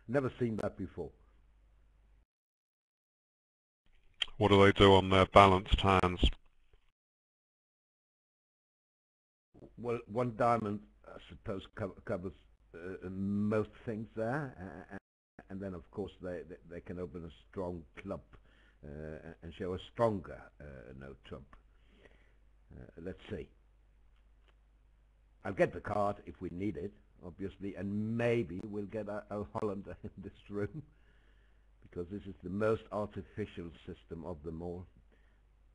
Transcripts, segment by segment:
Never seen that before. What do they do on their balanced hands? Well, one diamond, I suppose, covers most things there, and then of course they can open a strong club and show a stronger no trump. Let's see. I'll get the card if we need it, obviously, and maybe we'll get a Hollander in this room, because this is the most artificial system of them all.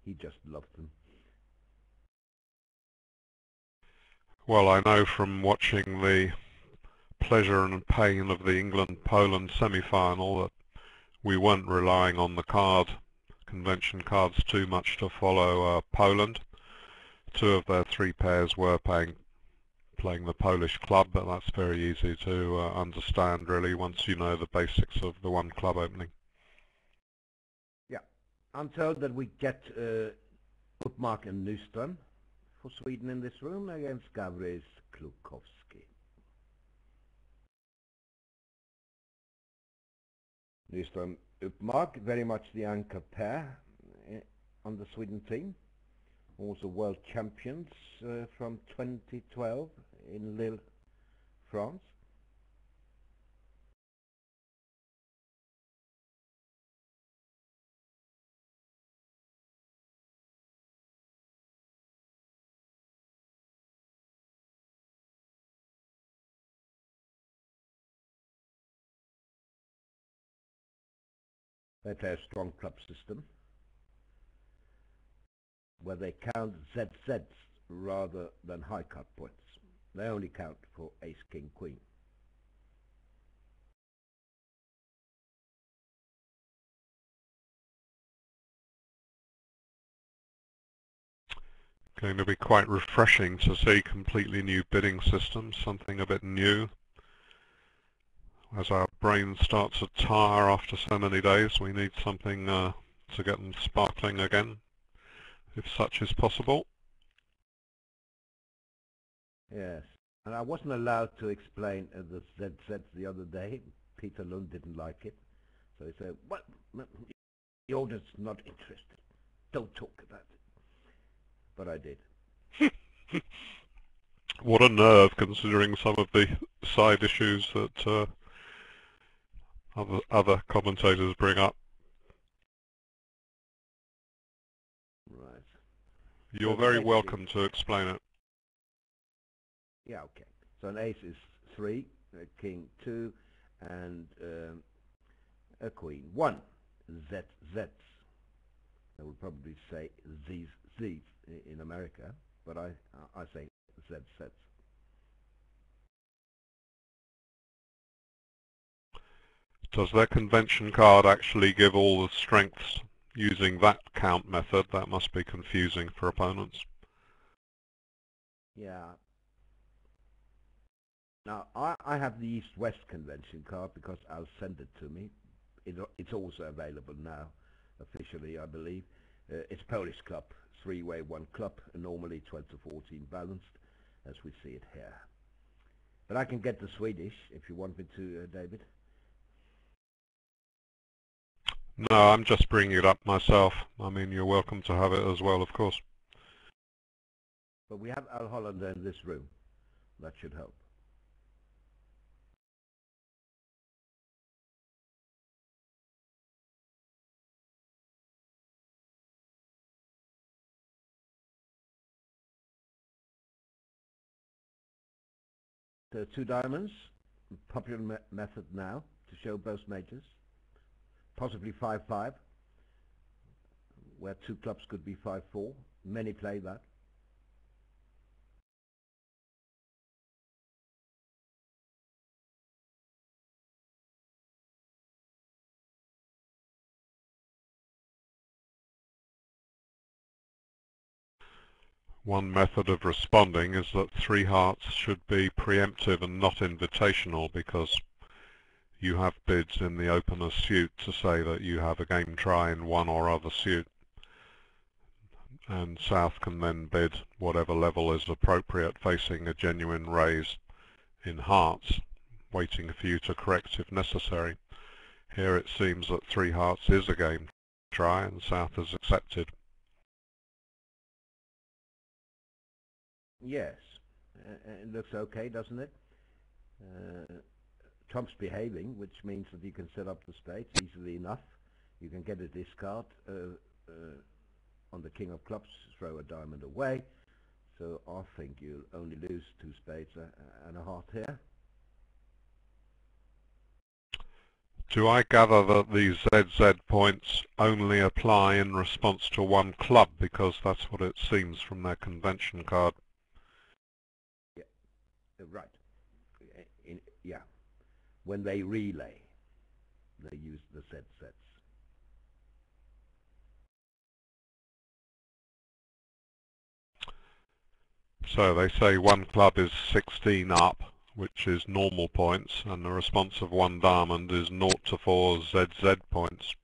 He just loves them. Well, I know from watching the pleasure and pain of the England-Poland semi-final that we weren't relying on the convention cards too much to follow Poland. Two of their three pairs were playing the Polish club, but that's very easy to understand really once you know the basics of the one club opening. Yeah, I'm told that we get Uppmark and Nyström for Sweden in this room against Gavris Klukowski. Nyström Uppmark, very much the anchor pair on the Sweden team. Also world champions from 2012 in Lille, France. They play a strong club system where they count ZZs rather than high card points. They only count for ace, king, queen. Going to be quite refreshing to see completely new bidding systems, something a bit new. As our brains start to tire after so many days, we need something to get them sparkling again, if such is possible. Yes, and I wasn't allowed to explain the ZZs the other day. Peter Lund didn't like it, so he said, "Well, you're just not interested. Don't talk about it." But I did. What a nerve, considering some of the side issues that other commentators bring up. Right. You're very welcome to explain it. Yeah, okay. So an ace is 3, a king 2, and a queen 1. ZZs. They would probably say Z's in America, but I say ZZs. Does their convention card actually give all the strengths using that count method? That must be confusing for opponents. Yeah. Now, I have the East-West convention card because Al sent it to me. It's also available now, officially, I believe. It's Polish club, 3-way, 1 club, normally 12 to 14 balanced, as we see it here. But I can get the Swedish, if you want me to, David. No, I'm just bringing it up myself. I mean, you're welcome to have it as well, of course. But we have Al Hollander in this room. That should help. The 2 diamonds, popular method now to show both majors. Possibly 5-5, where 2 clubs could be 5-4. Many play that. One method of responding is that 3 hearts should be preemptive and not invitational, because you have bids in the opener suit to say that you have a game try in one or other suit, and South can then bid whatever level is appropriate facing a genuine raise in hearts, waiting for you to correct if necessary. Here it seems that 3 hearts is a game try, and South has accepted. Yes, it looks okay, doesn't it? Trump's behaving, which means that you can set up the spades easily enough. You can get a discard on the king of clubs, throw a diamond away. So I think you'll only lose 2 spades and a heart here. Do I gather that these ZZ points only apply in response to 1 club, because that's what it seems from their convention card? Yeah, right. Yeah, when they relay, they use the ZZs. So they say 1 club is 16 up, which is normal points, and the response of 1 diamond is 0 to 4 ZZ points.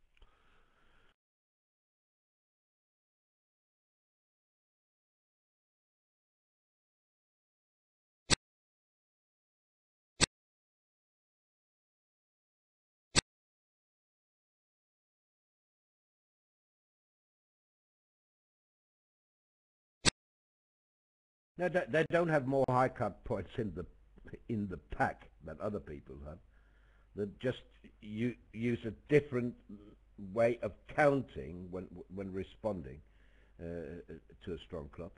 No, they don't have more high card points in the pack than other people have. They just use a different way of counting when responding to a strong club.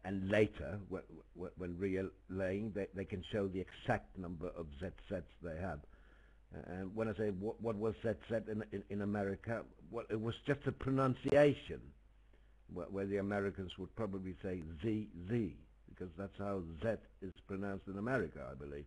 And later, when relaying, they can show the exact number of ZZs they have. And when I say what was ZZ in America, well, it was just a pronunciation, where the Americans would probably say ZZ, because that's how Z is pronounced in America, I believe.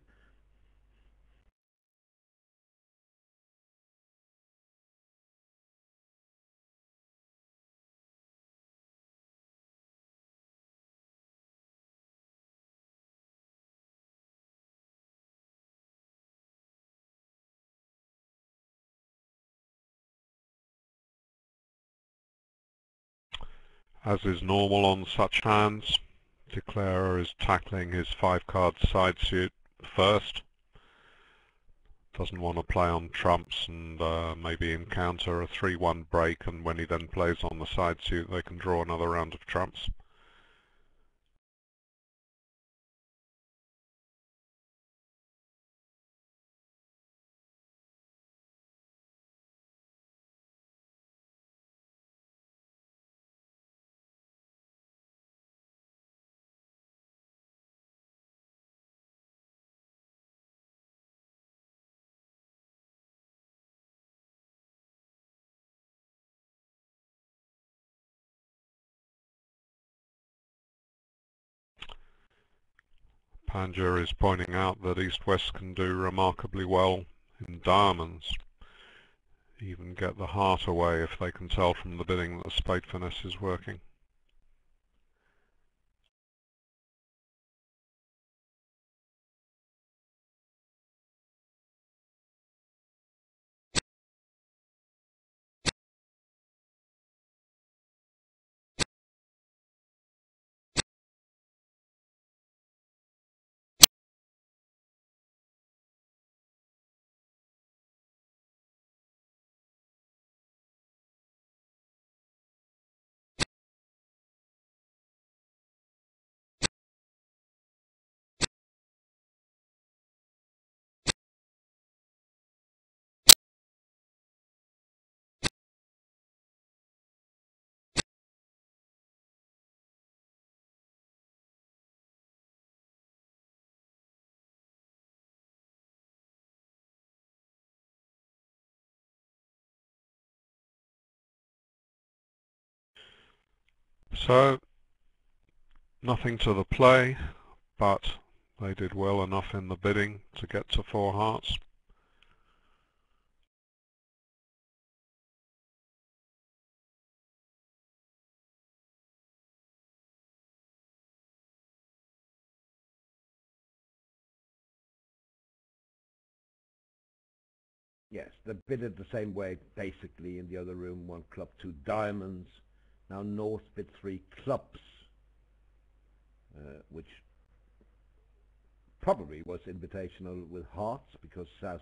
As is normal on such hands, declarer is tackling his 5-card side suit first. Doesn't want to play on trumps and maybe encounter a 3-1 break, and when he then plays on the side suit they can draw another round of trumps. Panja is pointing out that East-West can do remarkably well in diamonds, even get the heart away if they can tell from the bidding that the spade finesse is working. So, nothing to the play, but they did well enough in the bidding to get to 4 hearts. Yes, they bidded the same way, basically. In the other room, 1 club, 2 diamonds. Now North bid 3 clubs, which probably was invitational with hearts because South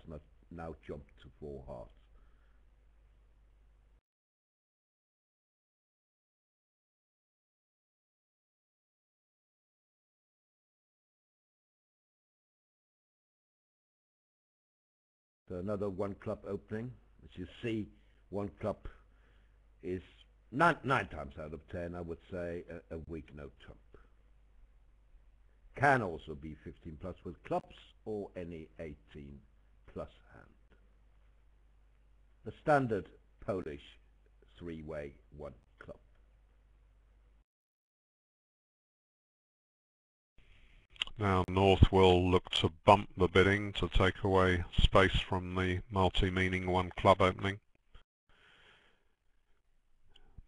now jumped to 4 hearts. So another 1 club opening. As you see, 1 club is 9 times out of 10, I would say, a weak no trump. Can also be 15 plus with clubs or any 18 plus hand. The standard Polish 3-way 1 club. Now North will look to bump the bidding to take away space from the multi-meaning 1 club opening.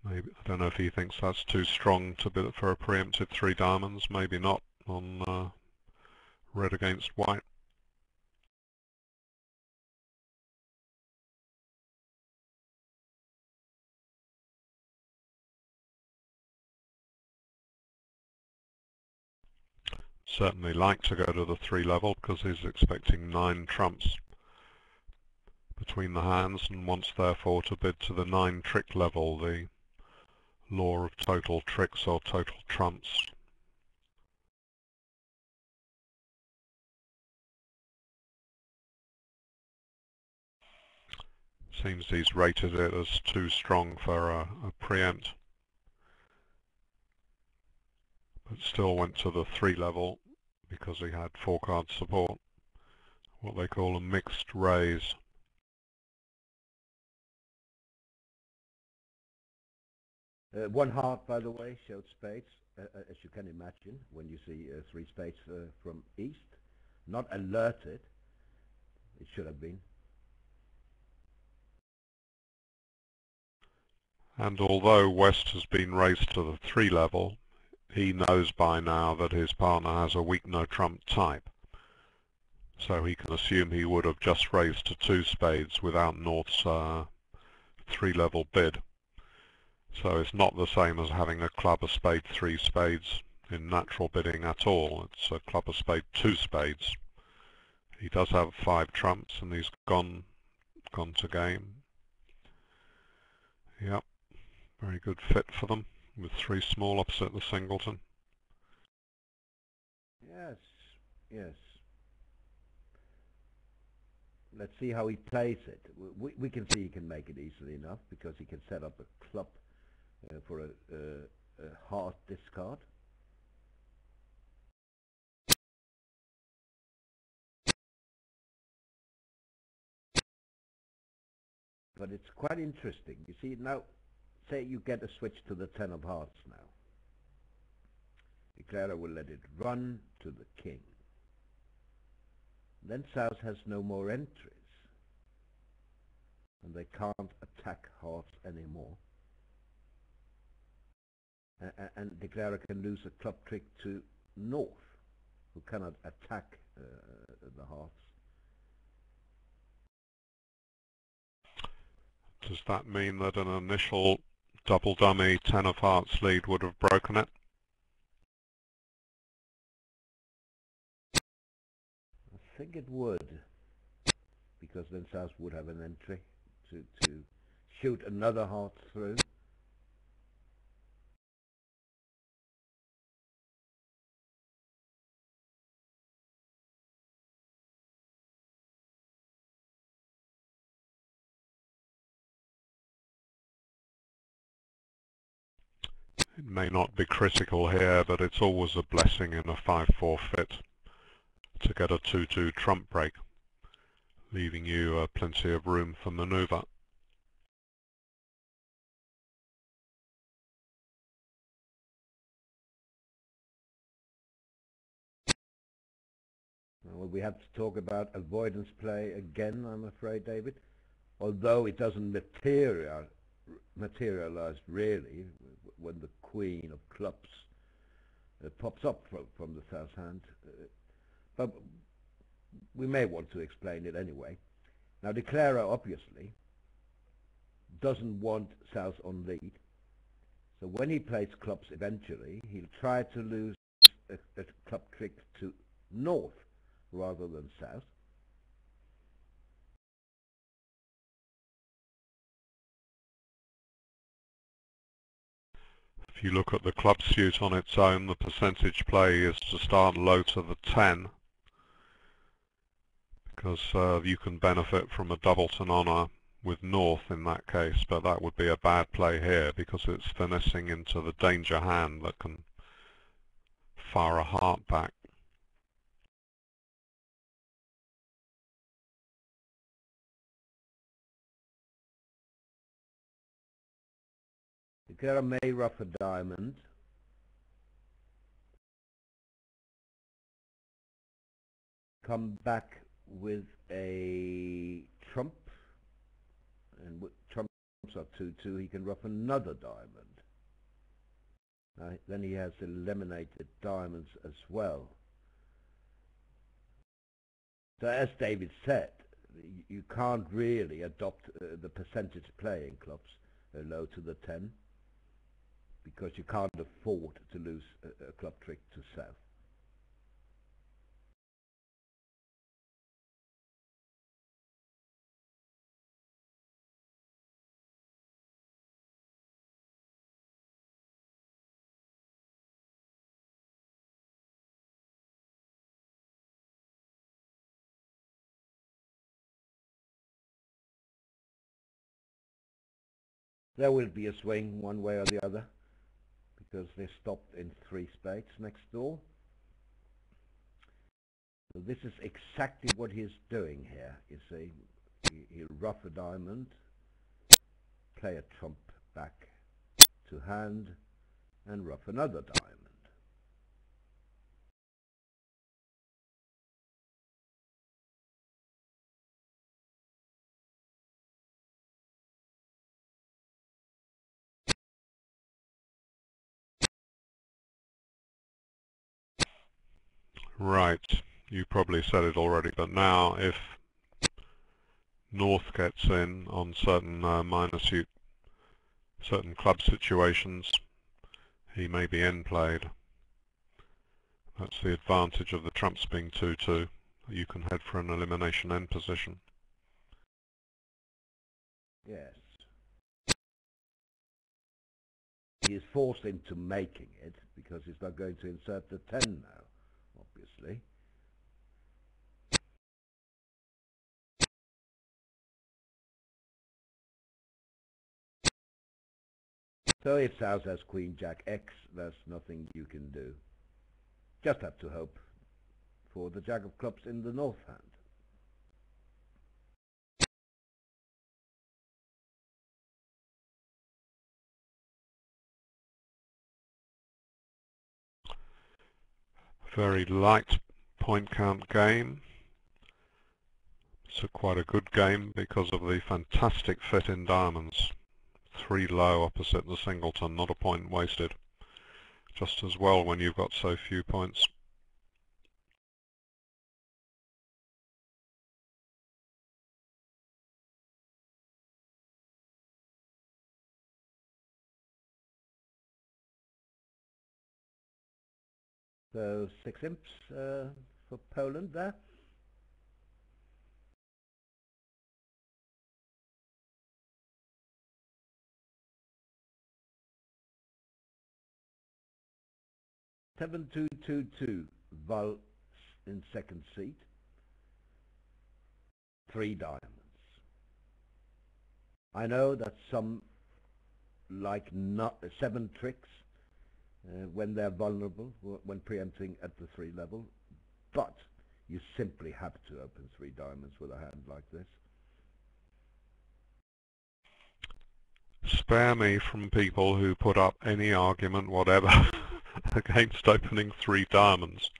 Maybe, I don't know if he thinks that's too strong to bid for a preempted 3 diamonds, maybe not on red against white. Certainly like to go to the 3 level because he's expecting 9 trumps between the hands and wants therefore to bid to the 9 trick level, the law of total tricks or total trumps. Seems he's rated it as too strong for a preempt, but still went to the 3 level because he had 4 card support, what they call a mixed raise. 1 heart, by the way, showed spades, as you can imagine, when you see 3 spades from east. Not alerted, it should have been. And although West has been raised to the 3 level, he knows by now that his partner has a weak no trump type, so he can assume he would have just raised to 2 spades without North's 3 level bid. So it's not the same as having a club, a spade, 3 spades in natural bidding at all. It's a club, a spade, 2 spades. He does have 5 trumps and he's gone to game. Yep, very good fit for them with 3 small opposite the singleton. Yes, yes. Let's see how he plays it. We can see he can make it easily enough because he can set up a club for a hard discard. But it's quite interesting. You see, now, say you get a switch to the 10 of hearts now. Clara will let it run to the king. Then South has no more entries. And they can't attack hearts anymore. And De Clara can lose a club trick to North, who cannot attack the hearts. Does that mean that an initial double dummy 10 of hearts lead would have broken it? I think it would, because then South would have an entry to shoot another heart through. It may not be critical here, but it's always a blessing in a 5-4 fit to get a 2-2 trump break, leaving you plenty of room for manoeuvre. Well, we have to talk about avoidance play again, I'm afraid, David. Although it doesn't materialize really when the queen of clubs pops up from the South hand. But we may want to explain it anyway. Now, De Clara obviously doesn't want South on lead. So when he plays clubs eventually, he'll try to lose a club trick to North, rather than south. If you look at the club suit on its own, the percentage play is to start low to the 10, because you can benefit from a doubleton honour with north in that case, but that would be a bad play here because it's finessing into the danger hand that can fire a heart back. Ikera may ruff a diamond. Come back with a trump, and with trumps are 2-2, he can ruff another diamond. Then he has eliminated diamonds as well. So as David said, you can't really adopt the percentage play in clubs low to the 10, because you can't afford to lose a club trick to south. There will be a swing one way or the other, because they're stopped in 3 spades next door. So this is exactly what he's doing here. You see, he'll ruff a diamond, play a trump back to hand, and ruff another diamond. Right, you probably said it already, but now if north gets in on certain minor suit, certain club situations, he may be end played. That's the advantage of the trumps being 2-2. You can head for an elimination end position. Yes. He is forced into making it, because he's not going to insert the 10 now, obviously. So if South has Queen Jack X, there's nothing you can do. Just have to hope for the Jack of Clubs in the north hand. Very light point count game. It's quite a good game because of the fantastic fit in diamonds. 3 low opposite the singleton, not a point wasted. Just as well when you've got so few points. So 6 imps for Poland there. Seven 2-2-2, Val in second seat. 3 diamonds. I know that some like not 7 tricks when they're vulnerable, when preempting at the 3 level, but you simply have to open 3 diamonds with a hand like this. Spare me from people who put up any argument whatever against opening 3 diamonds.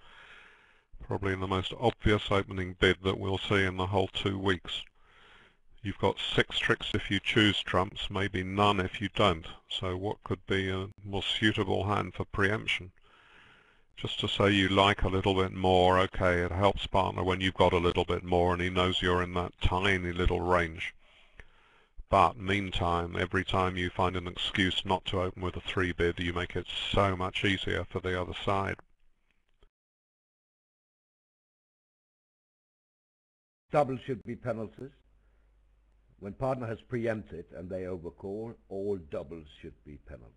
Probably the most obvious opening bid that we'll see in the whole 2 weeks. You've got 6 tricks if you choose trumps, maybe none if you don't. So what could be a more suitable hand for preemption? Just to say you like a little bit more, okay, it helps partner when you've got a little bit more and he knows you're in that tiny little range. But meantime, every time you find an excuse not to open with a 3 bid, you make it so much easier for the other side. Doubles should be penalties. When partner has preempted and they overcall, all doubles should be penalties.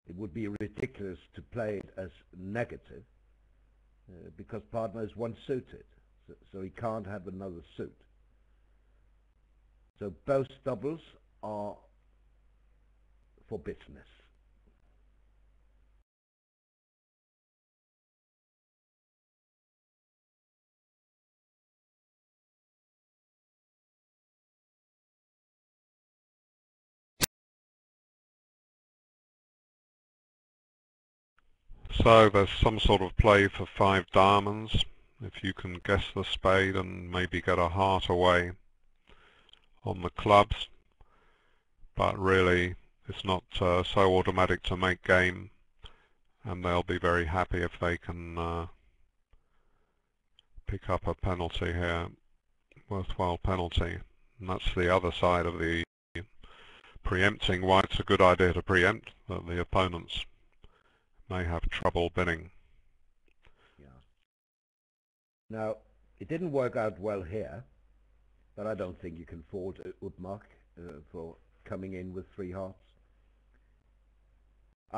It would be ridiculous to play it as negative because partner is one suited, so he can't have another suit. So both doubles are for business. So there's some sort of play for 5 diamonds. If you can guess the spade and maybe get a heart away on the clubs, but really it's not so automatic to make game, and they'll be very happy if they can pick up a penalty here, worthwhile penalty. And that's the other side of the preempting, why it's a good idea to preempt, that the opponents may have trouble bidding. Yeah. Now, it didn't work out well here, but I don't think you can fault Utmark for coming in with 3 hearts.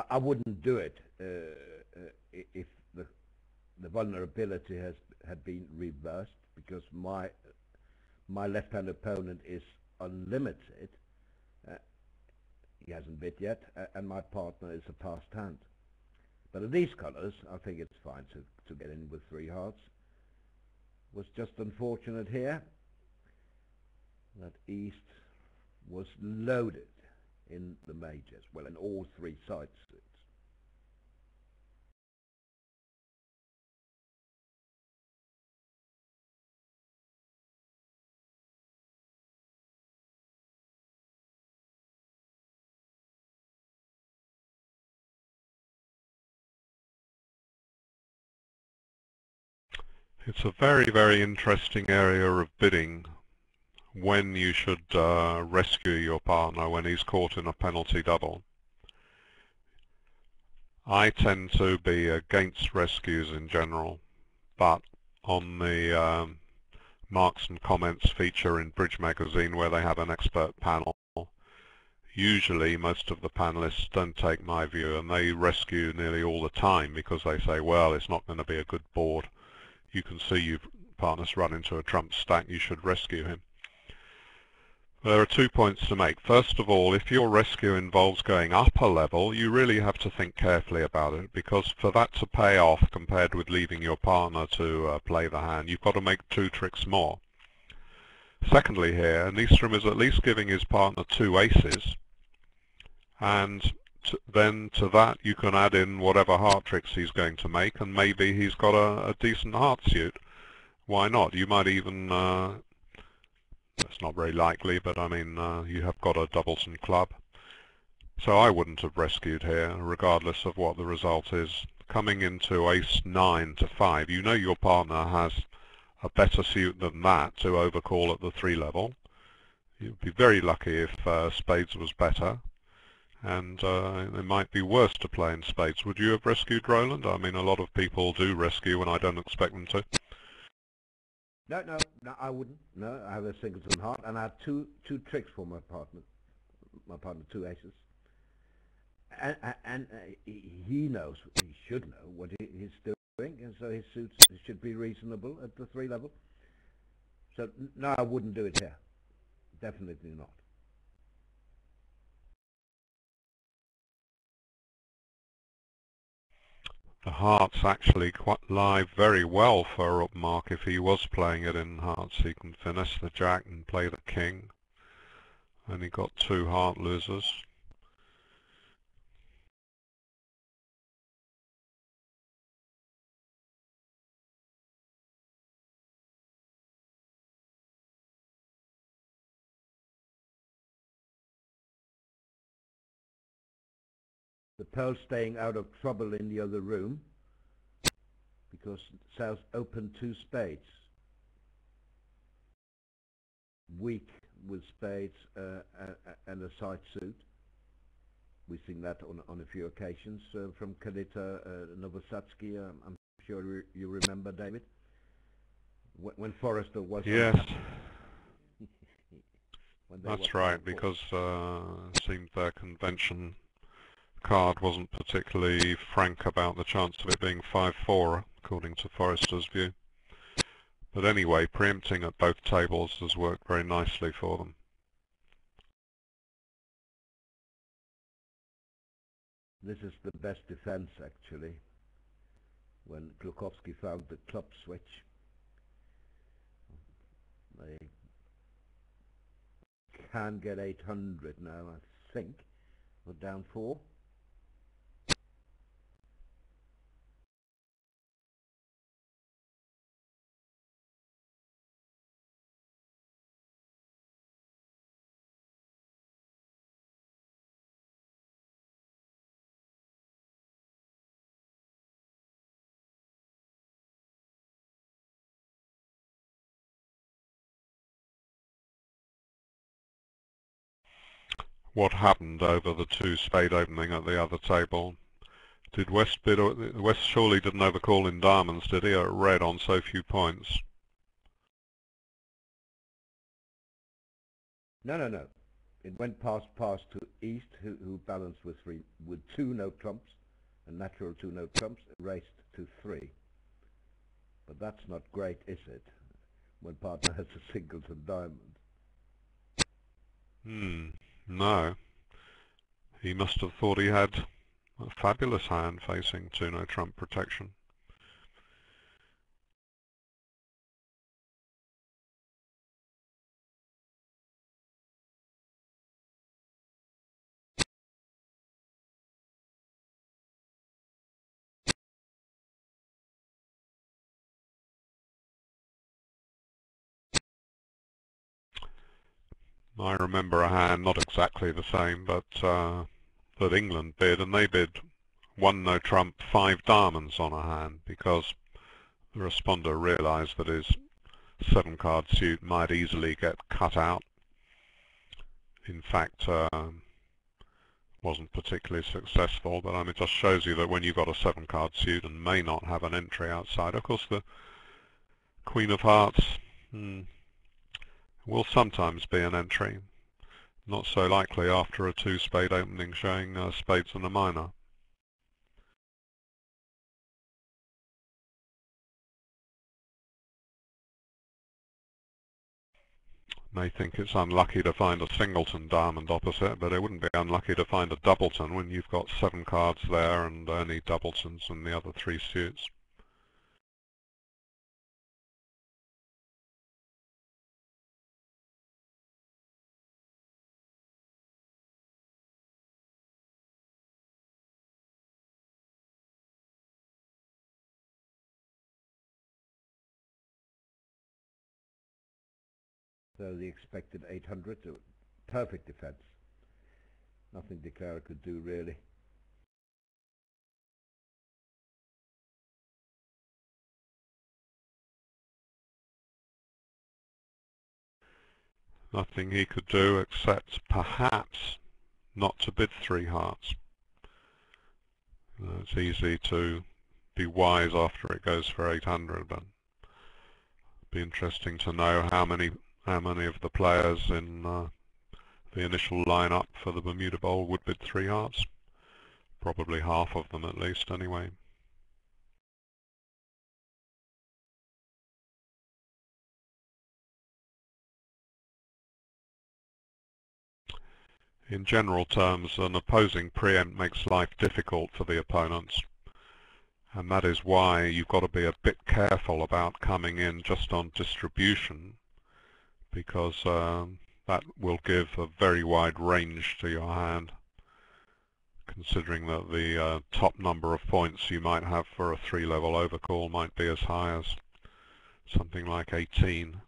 I wouldn't do it if the vulnerability had been reversed, because my left-hand opponent is unlimited. He hasn't bid yet, and my partner is a passed hand. But at these colours, I think it's fine to get in with 3 hearts. Was just unfortunate here that East was loaded in the majors, well, in all 3 side suits. It's a very, very interesting area of bidding, when you should rescue your partner when he's caught in a penalty double. I tend to be against rescues in general, but on the Marks and Comments feature in Bridge Magazine, where they have an expert panel, usually most of the panelists don't take my view, and they rescue nearly all the time because they say, well, it's not going to be a good board. You can see your partner's run into a trump stack, you should rescue him. There are 2 points to make. First of all, if your rescue involves going up a level, you really have to think carefully about it, because for that to pay off compared with leaving your partner to play the hand, you've got to make 2 tricks more. Secondly here, Nystrom is at least giving his partner 2 aces, and then to that you can add in whatever heart tricks he's going to make, and maybe he's got a decent heart suit. Why not? You might even, that's not very likely, but I mean, you have got a Doubleton club. So I wouldn't have rescued here, regardless of what the result is. Coming into ace-9 to 5, you know your partner has a better suit than that to overcall at the 3 level. You'd be very lucky if spades was better, and it might be worse to play in spades. Would you have rescued, Roland? I mean, a lot of people do rescue when I don't expect them to. No, I wouldn't. No, I have a singleton heart, and I have two tricks for my partner. My partner, 2 aces, and he knows, he should know what he's doing, and so his suits should be reasonable at the 3 level. So no, I wouldn't do it here. Definitely not. The hearts actually lie very well for Upmark. If he was playing it in hearts, he can finesse the jack and play the king. And he got 2 heart losers. The pearl staying out of trouble in the other room, because South opened 2 spades. Weak with spades and a side suit. We've seen that on a few occasions from Kalita Novosatsky. I'm sure you remember, David. when Forrester was on Yes, when they were that's playing right, four. because it seemed their convention card wasn't particularly frank about the chance of it being 5-4, according to Forrester's view. But anyway, preempting at both tables has worked very nicely for them. This is the best defense, actually. When Klukowski found the club switch, they can get 800 now, I think. We're down 4. What happened over the 2-spade opening at the other table? Did West bid? West surely didn't overcall in diamonds, did he? Or red on so few points? No, no, no. It went past to East, who balanced with 2 no trumps, a natural 2 no trumps, raced to 3. But that's not great, is it? When partner has a singles and diamond. No. He must have thought he had a fabulous hand facing 2 no trump protection. I remember a hand, not exactly the same, but that England bid, and they bid 1 no trump, 5 diamonds on a hand, because the responder realised that his 7-card suit might easily get cut out. In fact, wasn't particularly successful, but I mean, it just shows you that when you've got a 7-card suit and may not have an entry outside, of course the Queen of Hearts will sometimes be an entry. Not so likely after a 2-spade opening showing spades and a minor. May think it's unlucky to find a singleton diamond opposite, but it wouldn't be unlucky to find a doubleton when you've got 7 cards there and only doubletons in the other 3 suits. So the expected 800, perfect defense. Nothing declarer could do, really. Nothing he could do except perhaps not to bid 3 hearts. It's easy to be wise after it goes for 800, but it'd be interesting to know how many of the players in the initial lineup for the Bermuda Bowl would bid 3 hearts. Probably half of them at least, anyway. In general terms, an opposing preempt makes life difficult for the opponents, and that is why you've got to be a bit careful about coming in just on distribution, because that will give a very wide range to your hand, considering that the top number of points you might have for a 3-level overcall might be as high as something like 18.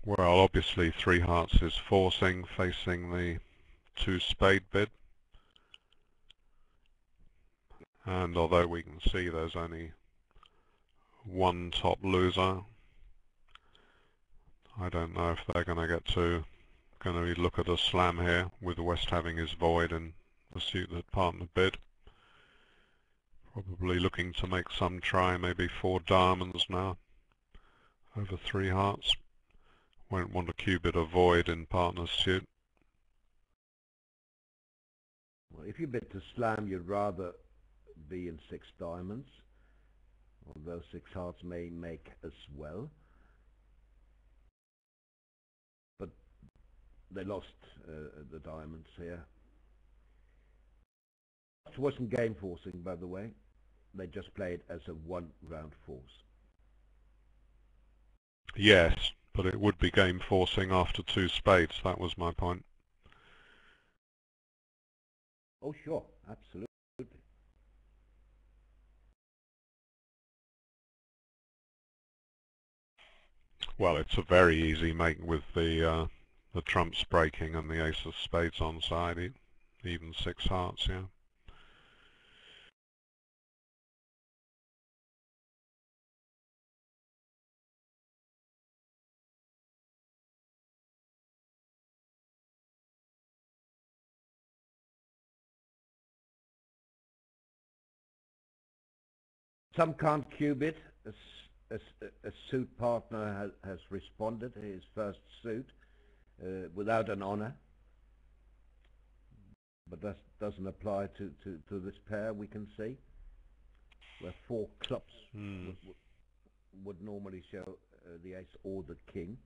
Well, obviously three hearts is forcing, facing the two spade bid, and although we can see there's only one top loser, I don't know if they're going to look at a slam here, with West having his void in the suit that partner bid. Probably looking to make some try, maybe four diamonds now over three hearts. Won't want to cubit a void in partner's suit. Well, if you bid to slam, you'd rather be in six diamonds, although six hearts may make as well. But they lost the diamonds here. It wasn't game forcing, by the way. They just played as a one-round force. Yes, but it would be game forcing after two spades. That was my point. Oh, sure, absolutely. Well, it's a very easy make with the trumps breaking and the ace of spades on side, even six hearts, yeah. Some can't cube it. A suit partner has responded to his first suit without an honor. But that doesn't apply to this pair, we can see, where four clubs would normally show the ace or the king.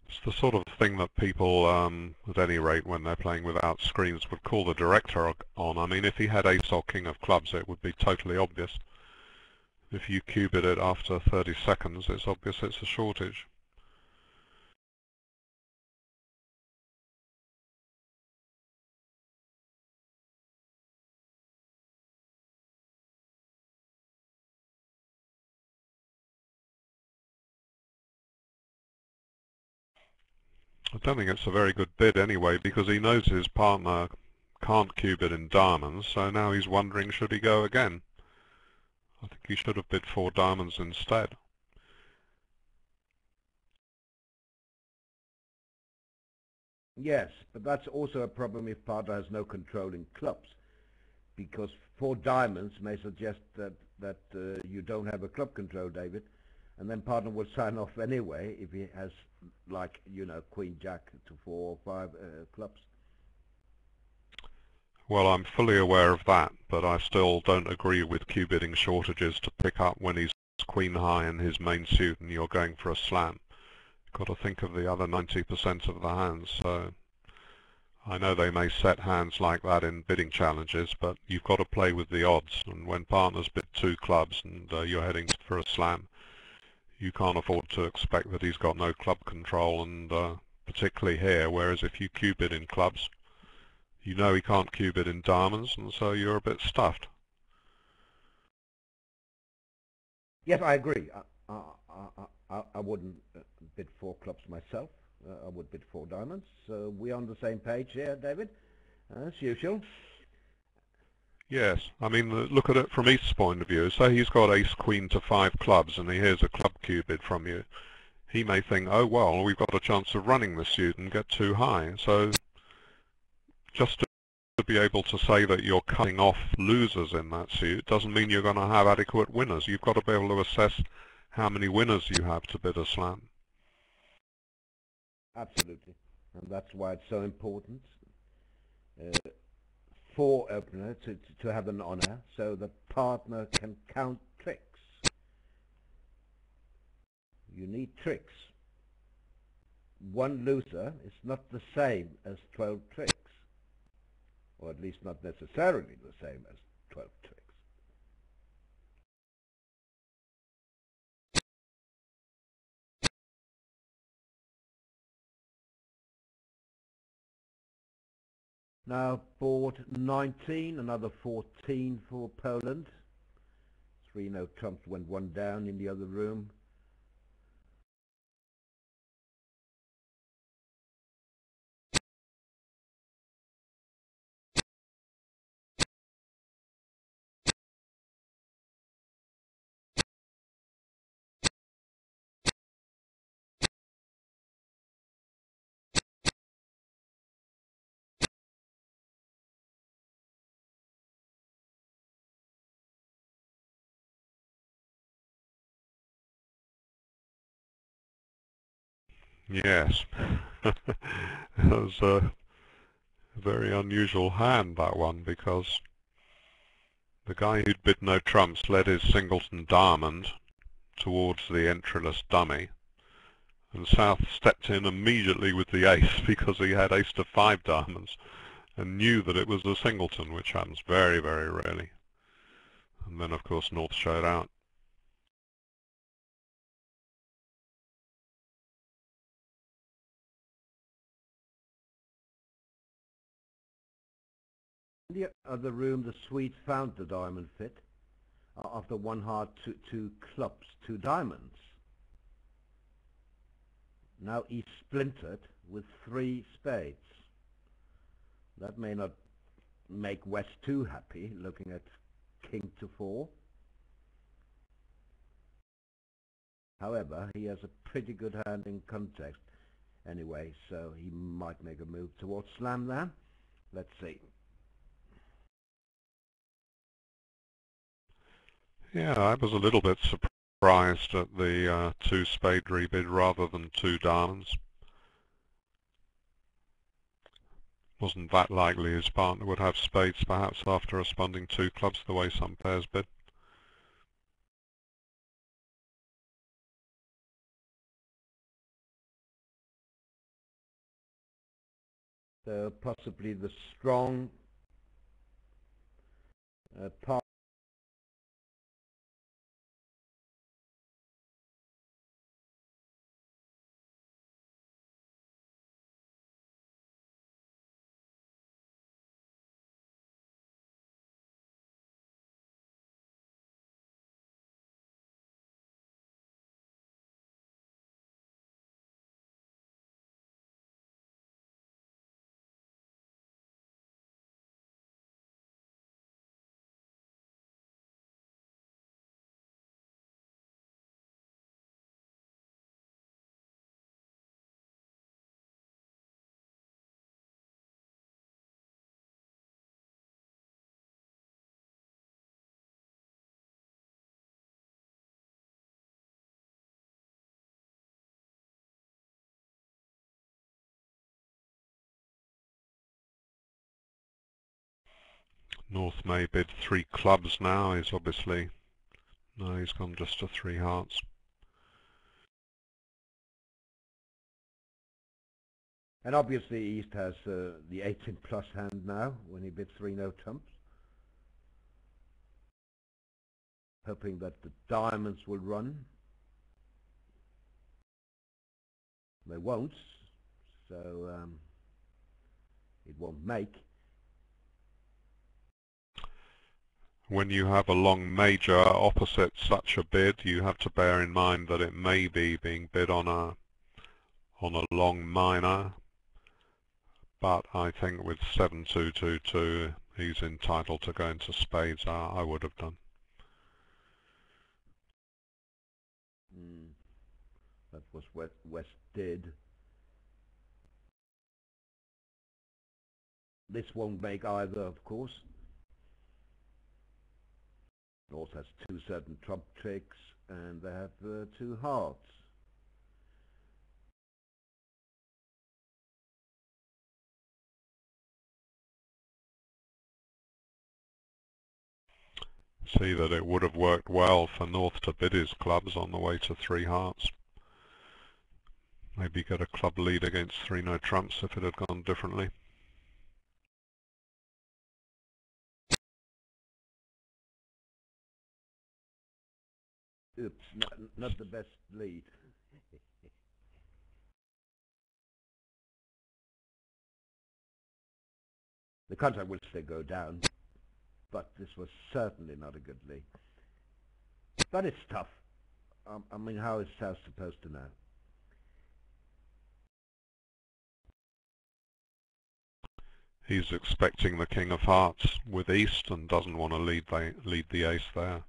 It's the sort of thing that people, at any rate, when they're playing without screens, would call the director on. I mean, if he had ace or king of clubs, it would be totally obvious. If you cubit it after 30 seconds, it's obvious it's a shortage. I don't think it's a very good bid anyway, because he knows his partner can't cubit in diamonds, so now he's wondering should he go again. I think he should have bid four diamonds instead. Yes, but that's also a problem if partner has no controlling clubs, because four diamonds may suggest that you don't have a club control, David, and then partner will sign off anyway if he has, like, you know, queen jack to four or five clubs. Well, I'm fully aware of that, but I still don't agree with cubiting shortages to pick up when he's queen high in his main suit and you're going for a slam. You've got to think of the other 90% of the hands. So I know they may set hands like that in bidding challenges, but you've got to play with the odds. And when partners bid two clubs and you're heading for a slam, you can't afford to expect that he's got no club control, and particularly here, whereas if you cubit in clubs, you know he can't cubit in diamonds, and so you're a bit stuffed. Yes, I agree. I wouldn't bid four clubs myself. I would bid four diamonds. So we're on the same page here, David, as usual. Yes, I mean, look at it from East's point of view. Say he's got ace queen to five clubs and he hears a club cubit from you. He may think, oh well, we've got a chance of running the suit and get too high. So just to be able to say that you're cutting off losers in that suit doesn't mean you're going to have adequate winners. You've got to be able to assess how many winners you have to bid a slam. Absolutely. And that's why it's so important for opener to have an honor, so the partner can count tricks. You need tricks. One loser is not the same as 12 tricks, or at least not necessarily the same as 12 tricks. Now board 19, another 14 for Poland. Three no trumps went one down in the other room. Yes. It was a very unusual hand, that one, because the guy who'd bid no trumps led his singleton diamond towards the entryless dummy, and South stepped in immediately with the ace because he had ace to five diamonds and knew that it was the singleton, which happens very, very rarely. And then, of course, North showed out. In the other room, the Swede found the diamond fit after one heart, two clubs, two diamonds. Now he's splintered with three spades. That may not make West too happy, looking at king to four. However, he has a pretty good hand in context anyway, so he might make a move towards slam there. Let's see. Yeah, I was a little bit surprised at the two spade rebid rather than two diamonds. Wasn't that likely his partner would have spades perhaps after responding two clubs the way some pairs bid. So possibly the strong part. North may bid three clubs now. He's obviously, no, he's gone just to three hearts. And obviously East has the 18 plus hand now when he bids three no trumps, hoping that the diamonds will run. They won't, so it won't make. When you have a long major opposite such a bid, you have to bear in mind that it may be being bid on a long minor. But I think with 7-2-2-2, he's entitled to go into spades. I would have done. That was what West did. This won't make either, of course. North has two certain trump tricks, and they have two hearts. See that it would have worked well for North to bid his clubs on the way to three hearts. Maybe get a club lead against three no trumps if it had gone differently. Oops, not the best lead. The contract will still go down, but this was certainly not a good lead. But it's tough. I mean, how is South supposed to know? He's expecting the king of hearts with East and doesn't want to lead the ace there.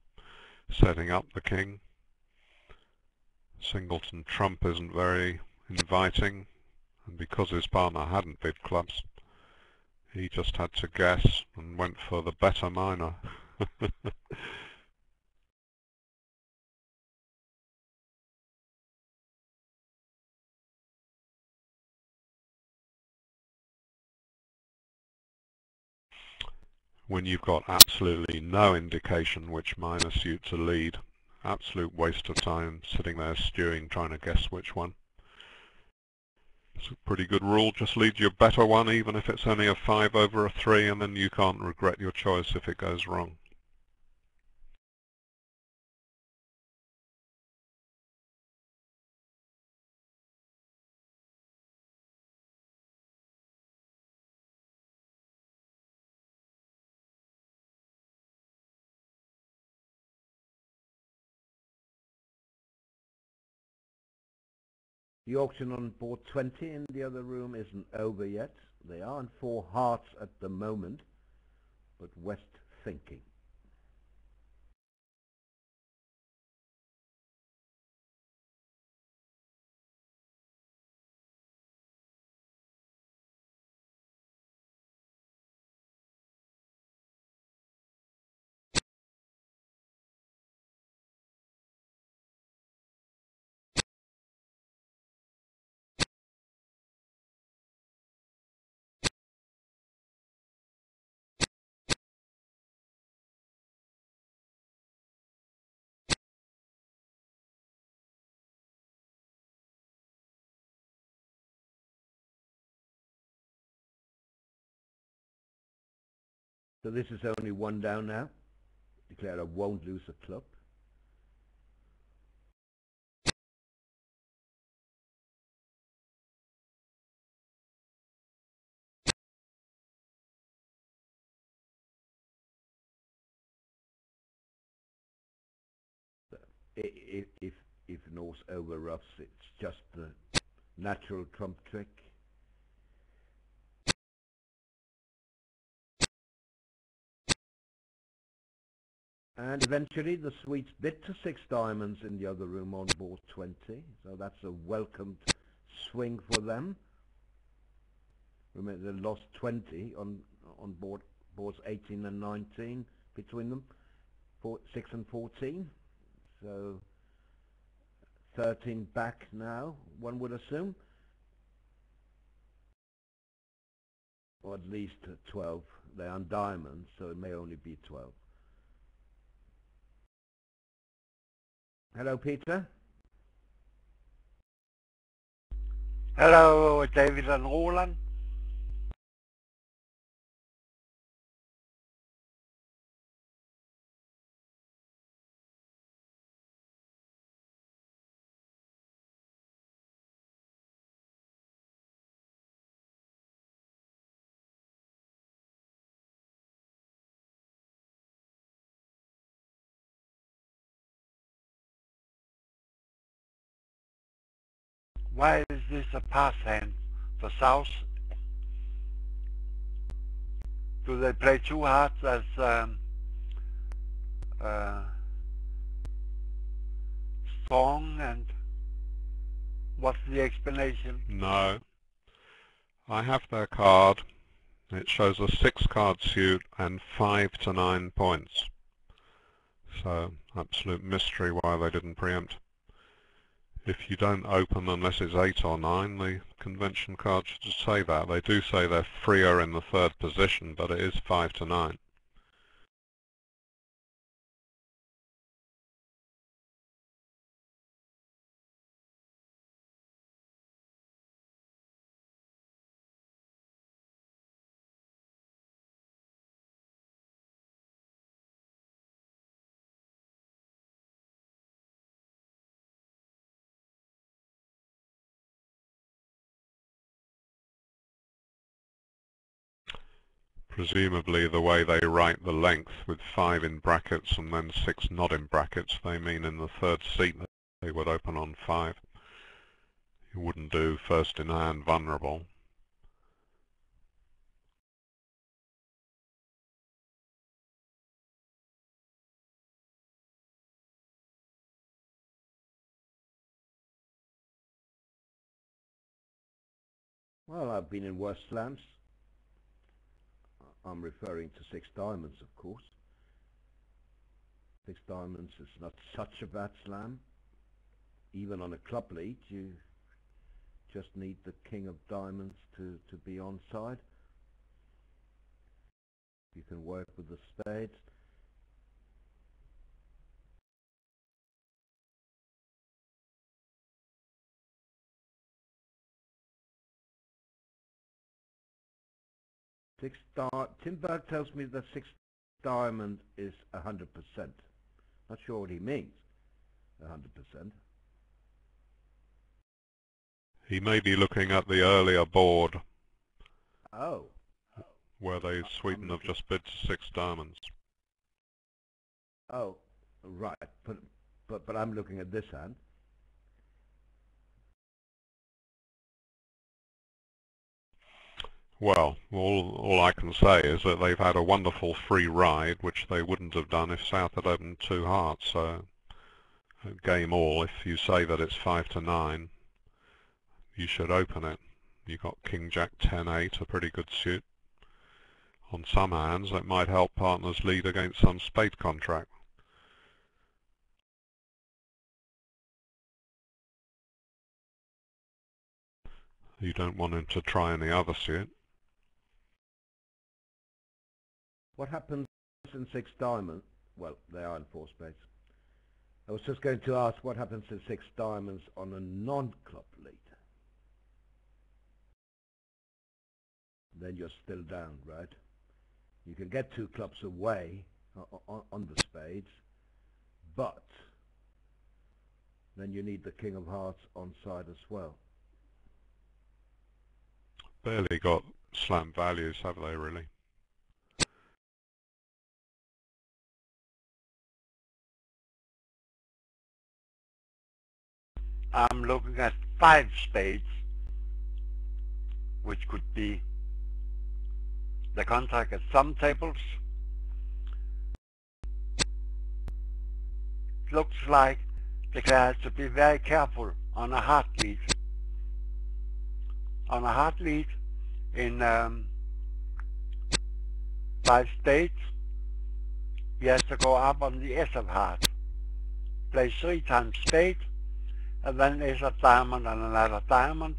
Setting up the king. Singleton trump isn't very inviting, and because his partner hadn't bid clubs, he just had to guess and went for the better minor. When you've got absolutely no indication which minor suit to lead, absolute waste of time sitting there stewing trying to guess which one. It's a pretty good rule, just lead your better one even if it's only a 5 over a 3, and then you can't regret your choice if it goes wrong. The auction on board 20 in the other room isn't over yet. They are in 4 hearts at the moment, but West thinking. So this is only 1 down now. Declarer won't lose a club. If Norse over roughs, it's just the natural trump trick. And eventually the Swedes bid to 6 diamonds in the other room on board 20, so that's a welcomed swing for them. Remember, they lost 20 on boards 18 and 19 between them, 6 and 14, so 13 back now, one would assume, or at least 12. They're on diamonds, so it may only be 12. Hello, Peter. Hello, David and Roland. Why is this a pass hand for South? Do they play 2 hearts as strong, and what's the explanation? No. I have their card. It shows a 6-card suit and 5 to 9 points. So, absolute mystery why they didn't preempt. If you don't open unless it's 8 or 9, the convention card should say that. They do say they're freer in the 3rd position, but it is 5 to 9. Presumably the way they write the length with 5 in brackets and then 6 not in brackets, they mean in the third seat that they would open on 5. You wouldn't do first in hand vulnerable. Well, I've been in worse slams. I'm referring to 6 diamonds, of course. 6 diamonds is not such a bad slam. Even on a club lead, you just need the king of diamonds to be onside. You can work with the spades. Timberg tells me that 6 diamond is 100%. Not sure what he means. 100%. He may be looking at the earlier board Oh. where Sweden have just bid to 6 diamonds. Oh, right. But I'm looking at this hand. Well, all I can say is that they've had a wonderful free ride, which they wouldn't have done if South had opened 2 hearts. So, game all, if you say that it's 5 to 9, you should open it. You've got King Jack 10-8, a pretty good suit. On some hands, it might help partners lead against some spade contract. You don't want him to try any other suit. What happens in 6 diamonds? Well, they are in 4 spades. I was just going to ask what happens in 6 diamonds on a non-club lead. Then you're still down, right? You can get 2 clubs away on the spades, but then you need the king of hearts on side as well. Barely got slam values, have they, really? I'm looking at 5 spades, which could be the contract at some tables. Looks like the guy has to be very careful on a hard lead. On a hard lead in 5 spades, he has to go up on the S of heart, play 3 times spade, and then ace of diamond and another diamond.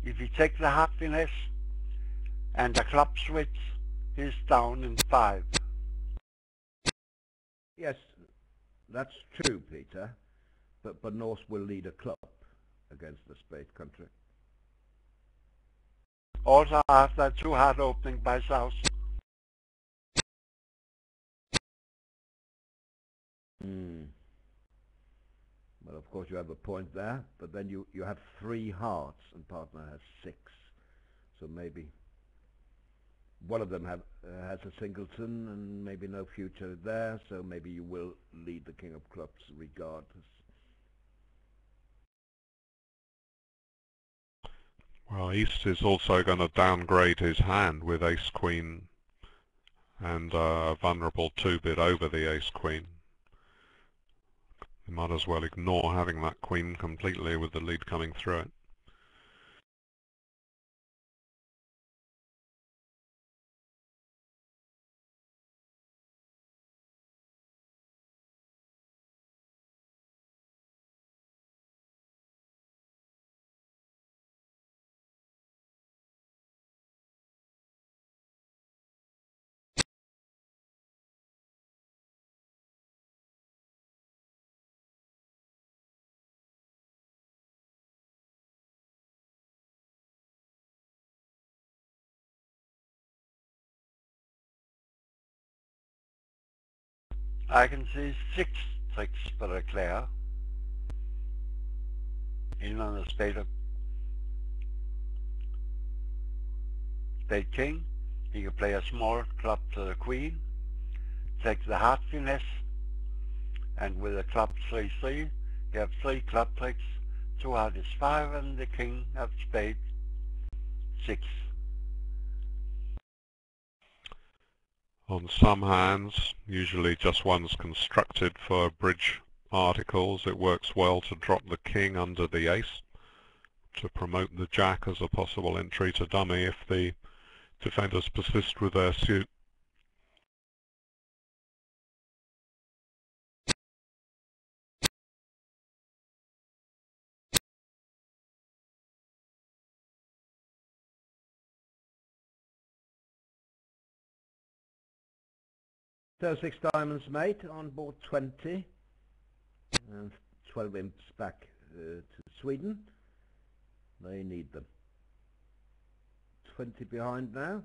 If he takes the heart finesse and the club switch, he's down in 5. Yes, that's true, Peter. But Norse will lead a club against the spade contract. Also after a 2 hard opening by South. Well, of course you have a point there, but then you have 3 hearts and partner has 6. So maybe one of them has a singleton and maybe no future there, so maybe you will lead the king of clubs regardless. Well, East is also going to downgrade his hand with ace-queen and a vulnerable 2-bid over the ace-queen. You might as well ignore having that queen completely with the lead coming through it. I can see 6 tricks for a Claire. In on the spade king. He can play a small club to the queen, take the heart finesse, and with a club 3-3, you have 3 club tricks. 2 heart is 5, and the king of spades 6. On some hands, usually just ones constructed for bridge articles, it works well to drop the king under the ace to promote the jack as a possible entry to dummy if the defenders persist with their suit. So 6 diamonds mate on board 20 and 12 imps back to Sweden. They need them. 20 behind now,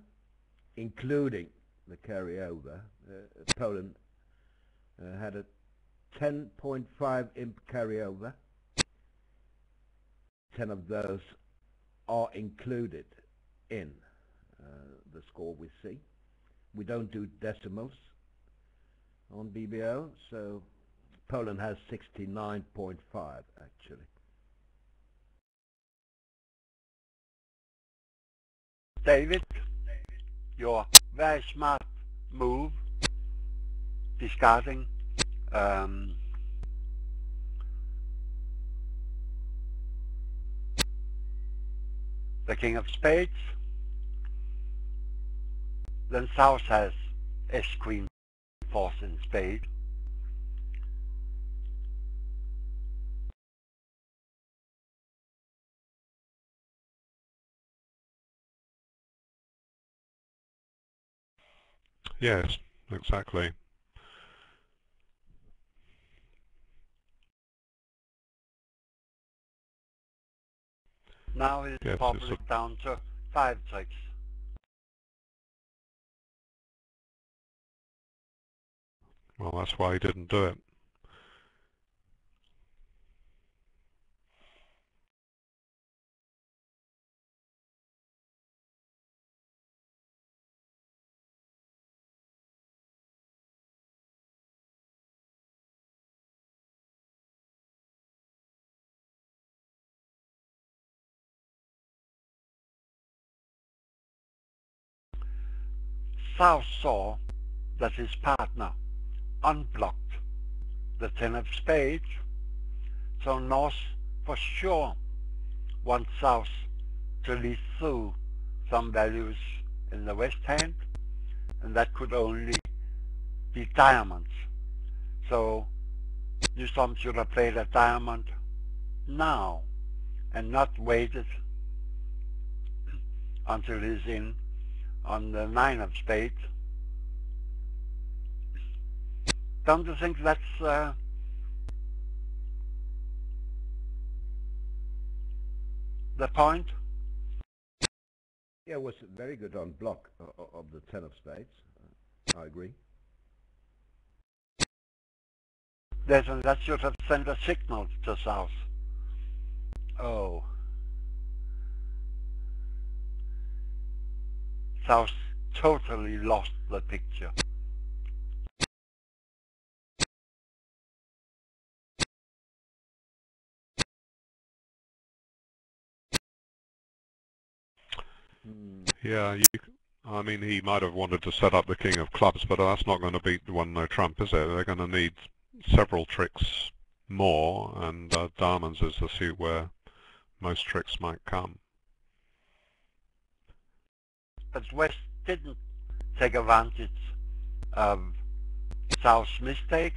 including the carryover. Poland had a 10.5 imp carryover. 10 of those are included in the score we see. We don't do decimals on BBO, so Poland has 69.5 actually. David, your very smart move, discarding the king of spades. Then South has S-queen force in spade. Yes, exactly. Now it's Yes, probably down to 5 tricks. well, that's why he didn't do it. South saw that his partner unblocked the 10 of spades, so North for sure wants South to lead through some values in the west hand, and that could only be diamonds. So Newsom should have played a diamond now and not waited until he's in on the 9 of spades. Don't you think that's the point? Yeah, it was very good on block of the 10 of spades. I agree. That should have sent a signal to South. Oh. South totally lost the picture. Yeah, I mean, he might have wanted to set up the king of clubs, but that's not going to beat the one no trump, is it? They're going to need several tricks more, and diamonds is the suit where most tricks might come. But West didn't take advantage of South's mistake.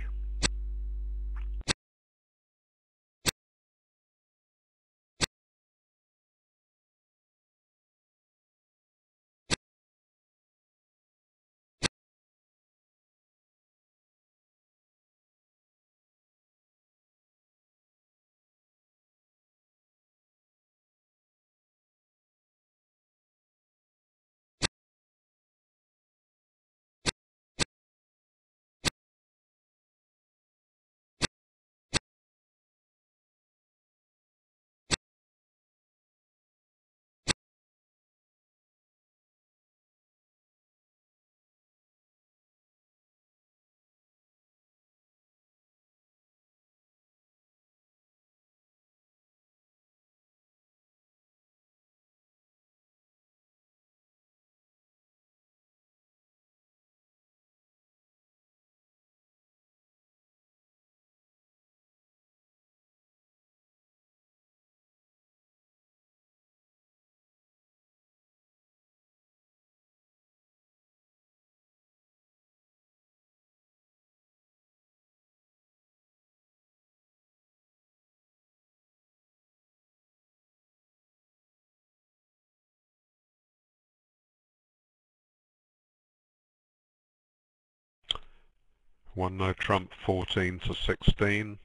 One no trump 14 to 16,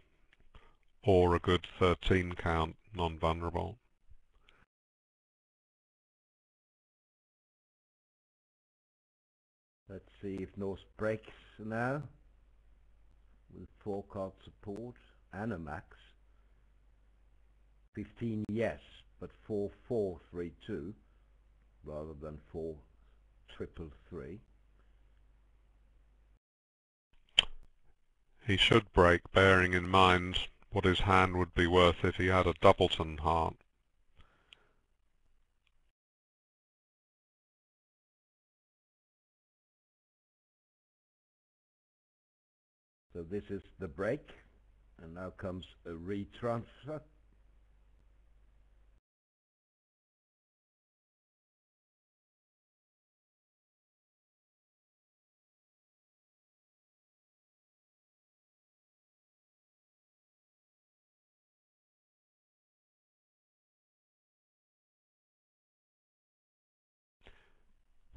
or a good 13 count, non-vulnerable. Let's see if Norse breaks now with 4 card support and a max. 15 yes, but 4-4-3-2 rather than 4-3-3-3. He should break, bearing in mind what his hand would be worth if he had a doubleton heart. So this is the break, and now comes a retransfer.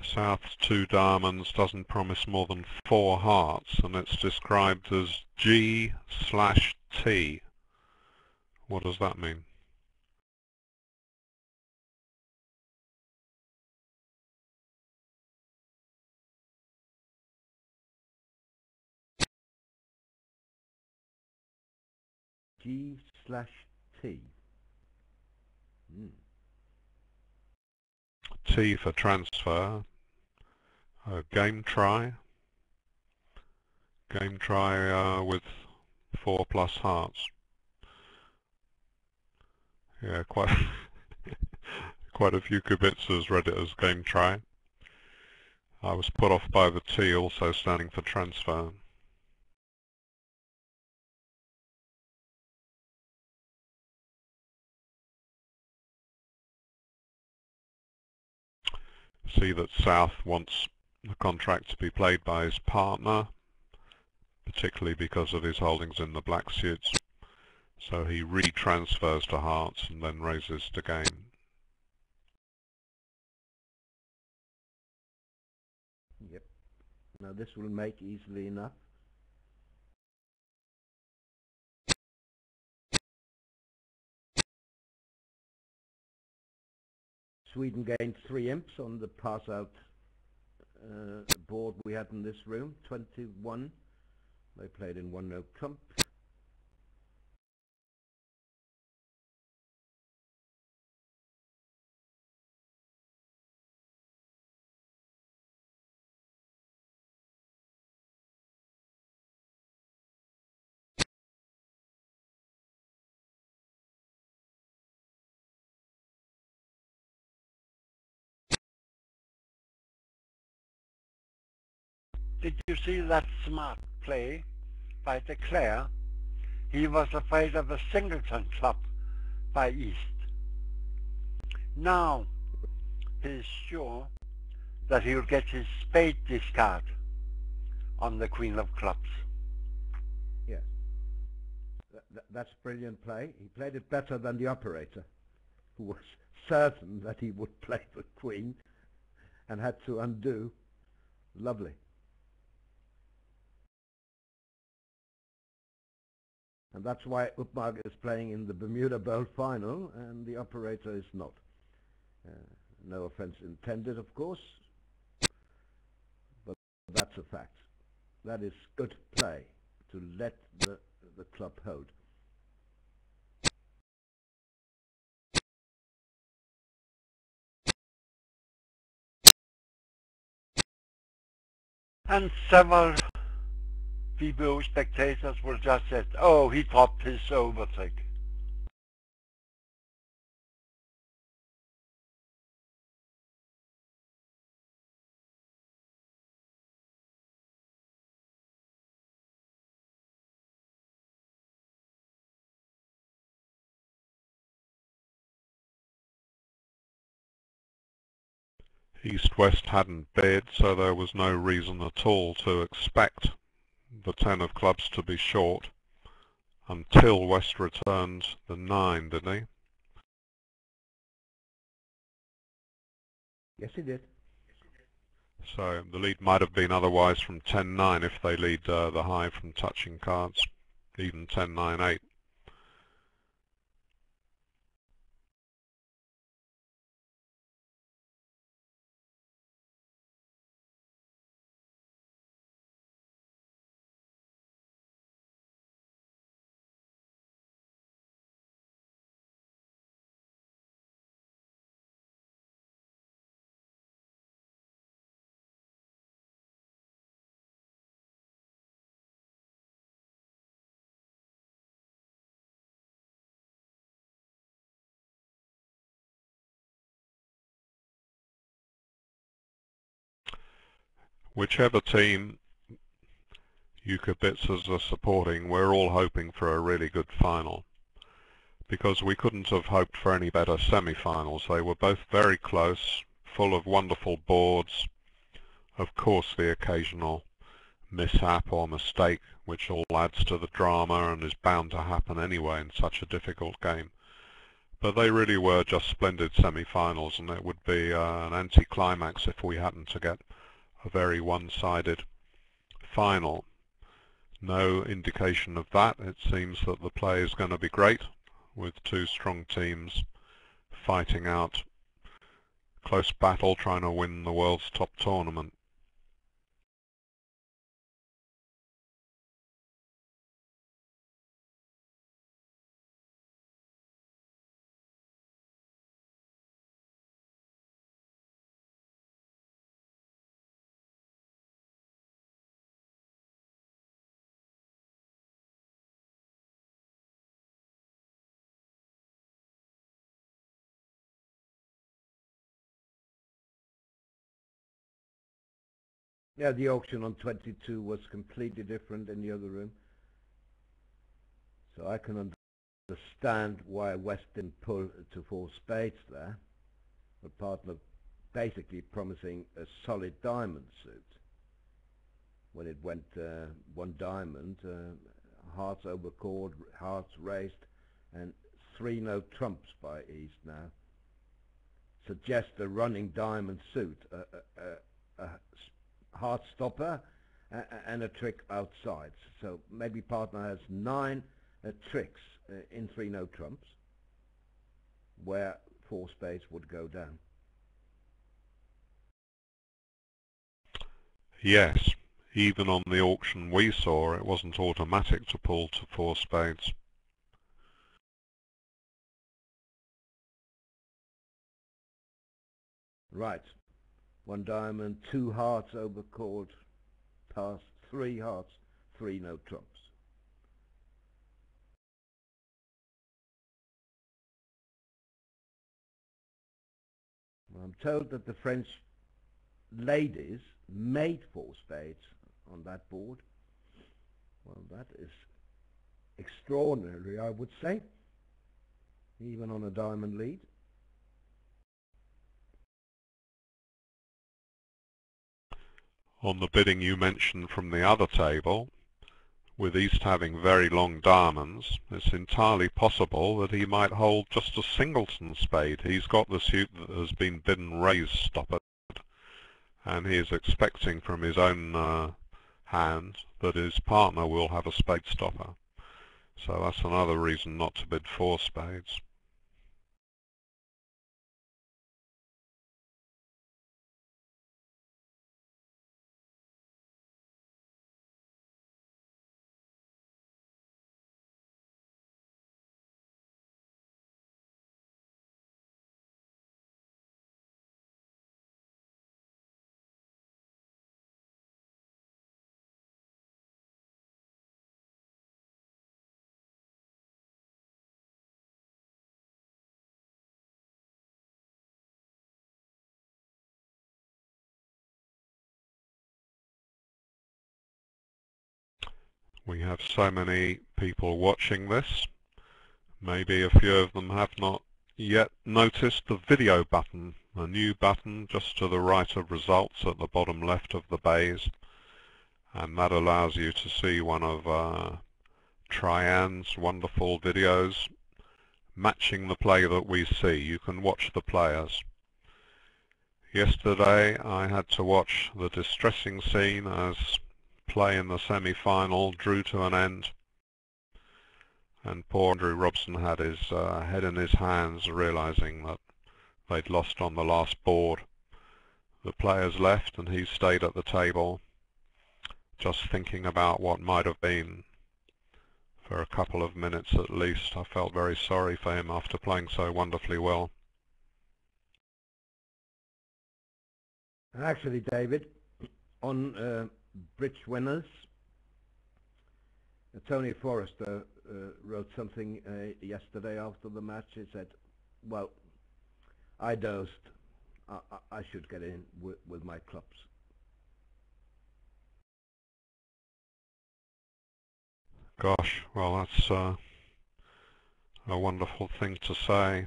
South's 2 diamonds doesn't promise more than 4 hearts, and it's described as G/T. What does that mean? G/T. T for transfer. Game try. Game try with 4 plus hearts. Yeah, quite quite a few kibitzers read it as game try. I was put off by the T also standing for transfer. See that South wants the contract to be played by his partner, particularly because of his holdings in the black suits. So he retransfers to hearts and then raises to game. Yep. Now this will make easily enough. Sweden gained 3 imps on the pass-out board we had in this room, 21. They played in 1 no trump. Did you see that smart play by De Clare? He was afraid of a singleton club by East. Now he is sure that he will get his spade discard on the Queen of Clubs. Yes. That's brilliant play. He played it better than the operator, who was certain that he would play the Queen and had to undo. Lovely. And that's why Uppmark is playing in the Bermuda Bowl final and the operator is not. No offense intended, of course, but that's a fact. That is good play to let the club hold. And several people, spectators, will just say, oh, he dropped his overtrick. East-West hadn't bid, so there was no reason at all to expect the 10 of clubs to be short until West returned the 9, didn't he? Yes, he did. So the lead might have been otherwise from 10-9 if they lead the high from touching cards, even 10-9-8. Whichever team you Kibitzers are supporting, we're all hoping for a really good final, because we couldn't have hoped for any better semi-finals. They were both very close, full of wonderful boards. Of course, the occasional mishap or mistake, which all adds to the drama and is bound to happen anyway in such a difficult game. But they really were just splendid semi-finals, and it would be an anti-climax if we happened to get a very one-sided final. No indication of that. It seems that the play is going to be great, with two strong teams fighting out close battle trying to win the world's top tournament. Yeah, the auction on 22 was completely different in the other room. So I can understand why West didn't pull to 4 spades there. The partner basically promising a solid diamond suit. When it went 1 diamond, hearts overcalled, hearts raised, and 3 no trumps by East now. Suggest a running diamond suit, a heart stopper, and a trick outside. So maybe partner has 9 tricks in 3 no trumps, where 4 spades would go down. Yes, even on the auction we saw, it wasn't automatic to pull to 4 spades. Right. 1 diamond, 2 hearts overcalled, past 3 hearts, 3 no trumps. Well, I'm told that the French ladies made 4 spades on that board. Well, that is extraordinary, I would say, even on a diamond lead. On the bidding you mentioned from the other table, with East having very long diamonds, it's entirely possible that he might hold just a singleton spade. He's got the suit that has been bidden raise stoppered, and he is expecting from his own hand that his partner will have a spade stopper. So that's another reason not to bid 4 spades. We have so many people watching this. Maybe a few of them have not yet noticed the video button, a new button just to the right of results at the bottom left of the bays, and that allows you to see one of Trian's wonderful videos matching the play that we see. You can watch the players. Yesterday I had to watch the distressing scene as play in the semi-final drew to an end, and poor Andrew Robson had his head in his hands, realizing that they'd lost on the last board. The players left and he stayed at the table, just thinking about what might have been. For a couple of minutes at least, I felt very sorry for him after playing so wonderfully well. Actually, David, on bridge winners, Tony Forrester wrote something yesterday after the match. He said, well, I dozed. I should get in with my clubs. Gosh, well, that's a wonderful thing to say.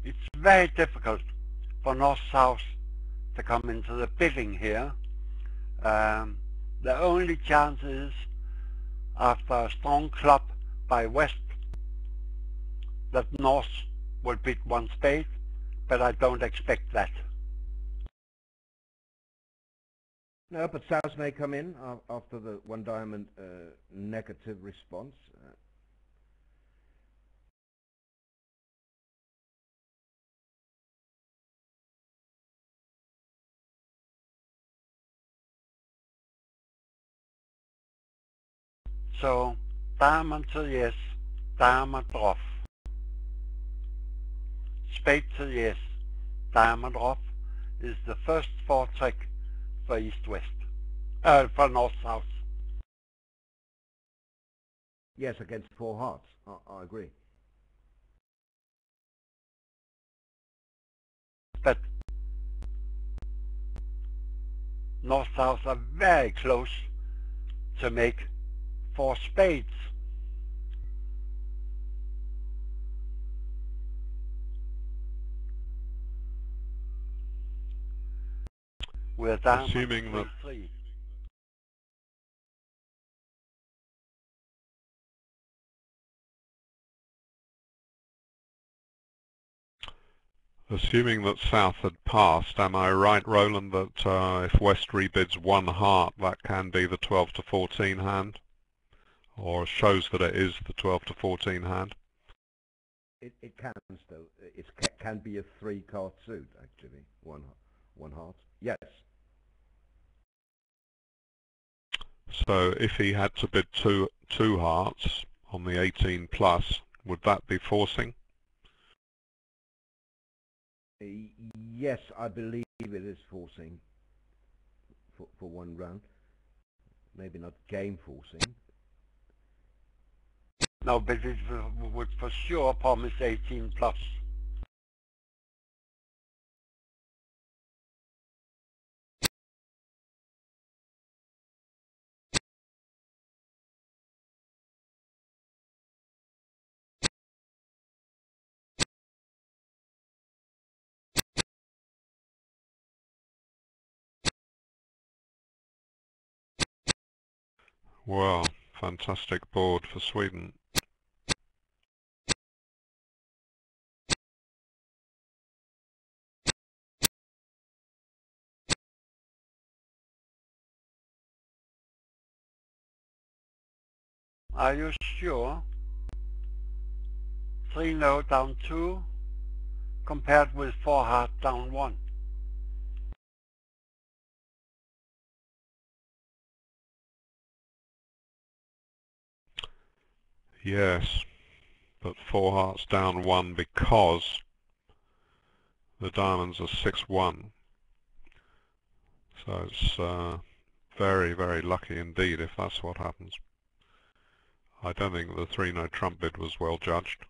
It's very difficult for North-South to come into the bidding here. The only chance is after a strong club by West that North will bid one spade, but I don't expect that. No, but South may come in after the one diamond negative response. So diamond to yes, diamond off. Spade to yes, diamond off is the first four trick for East-West, for North-South. Yes, against four hearts. I agree. But North-South are very close to make four spades. With diamond Assuming that 3-3. Assuming that South had passed, am I right, Roland, that if West rebids one heart, that can be the 12 to 14 hand? Or shows that it is the 12 to 14 hand? It can still. It can be a three-card suit, actually. One heart. Yes. So if he had to bid two hearts on the 18 plus, would that be forcing? Yes, I believe it is forcing for one round. Maybe not game forcing. No, but it would for sure promise 18 plus. Well, fantastic board for Sweden. Are you sure? 3-0 down 2 compared with 4 heart down 1. Yes, but four hearts down 1 because the diamonds are 6-1. So it's very, very lucky indeed if that's what happens. I don't think the 3-no trump bid was well judged.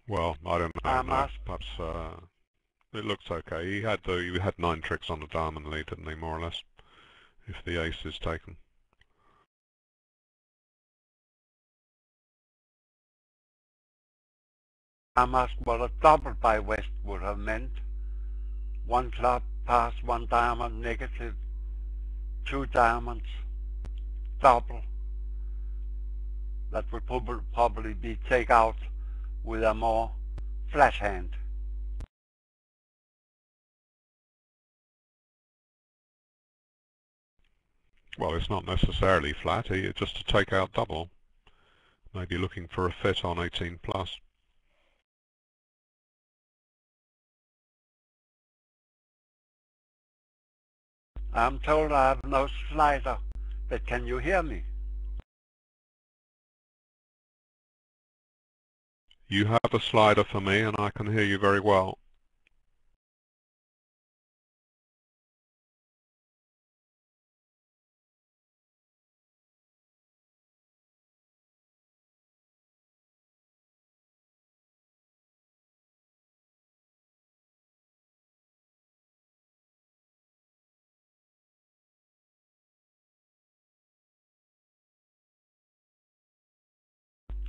Well, I don't know. No, perhaps it looks okay. He had 9 tricks on the diamond lead, didn't he, more or less? If the ace is taken. asked what a double by West would have meant. One club pass, one diamond negative, two diamonds, double. That would probably be take out with a more flat hand. Well, it's not necessarily flat, it's just a take-out double. Maybe looking for a fit on 18 plus. I'm told I have no slider, but can you hear me? You have a slider for me and I can hear you very well.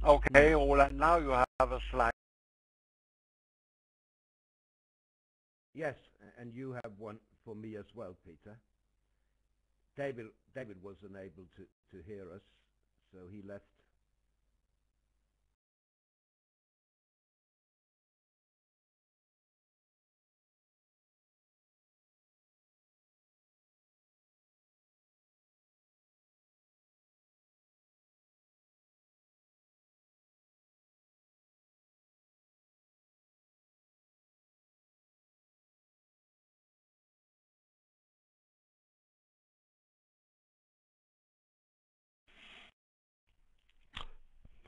Okay, Roland, now you have a slider. Yes, and you have one for me as well, Peter. David was unable to hear us, so he left.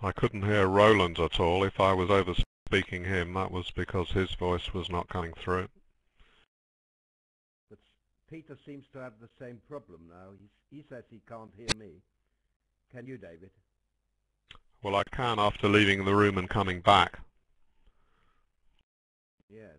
I couldn't hear Roland at all. If I was over speaking him, that was because his voice was not coming through. But Peter seems to have the same problem now. He says he can't hear me. Can you, David? Well, I can after leaving the room and coming back. Yes.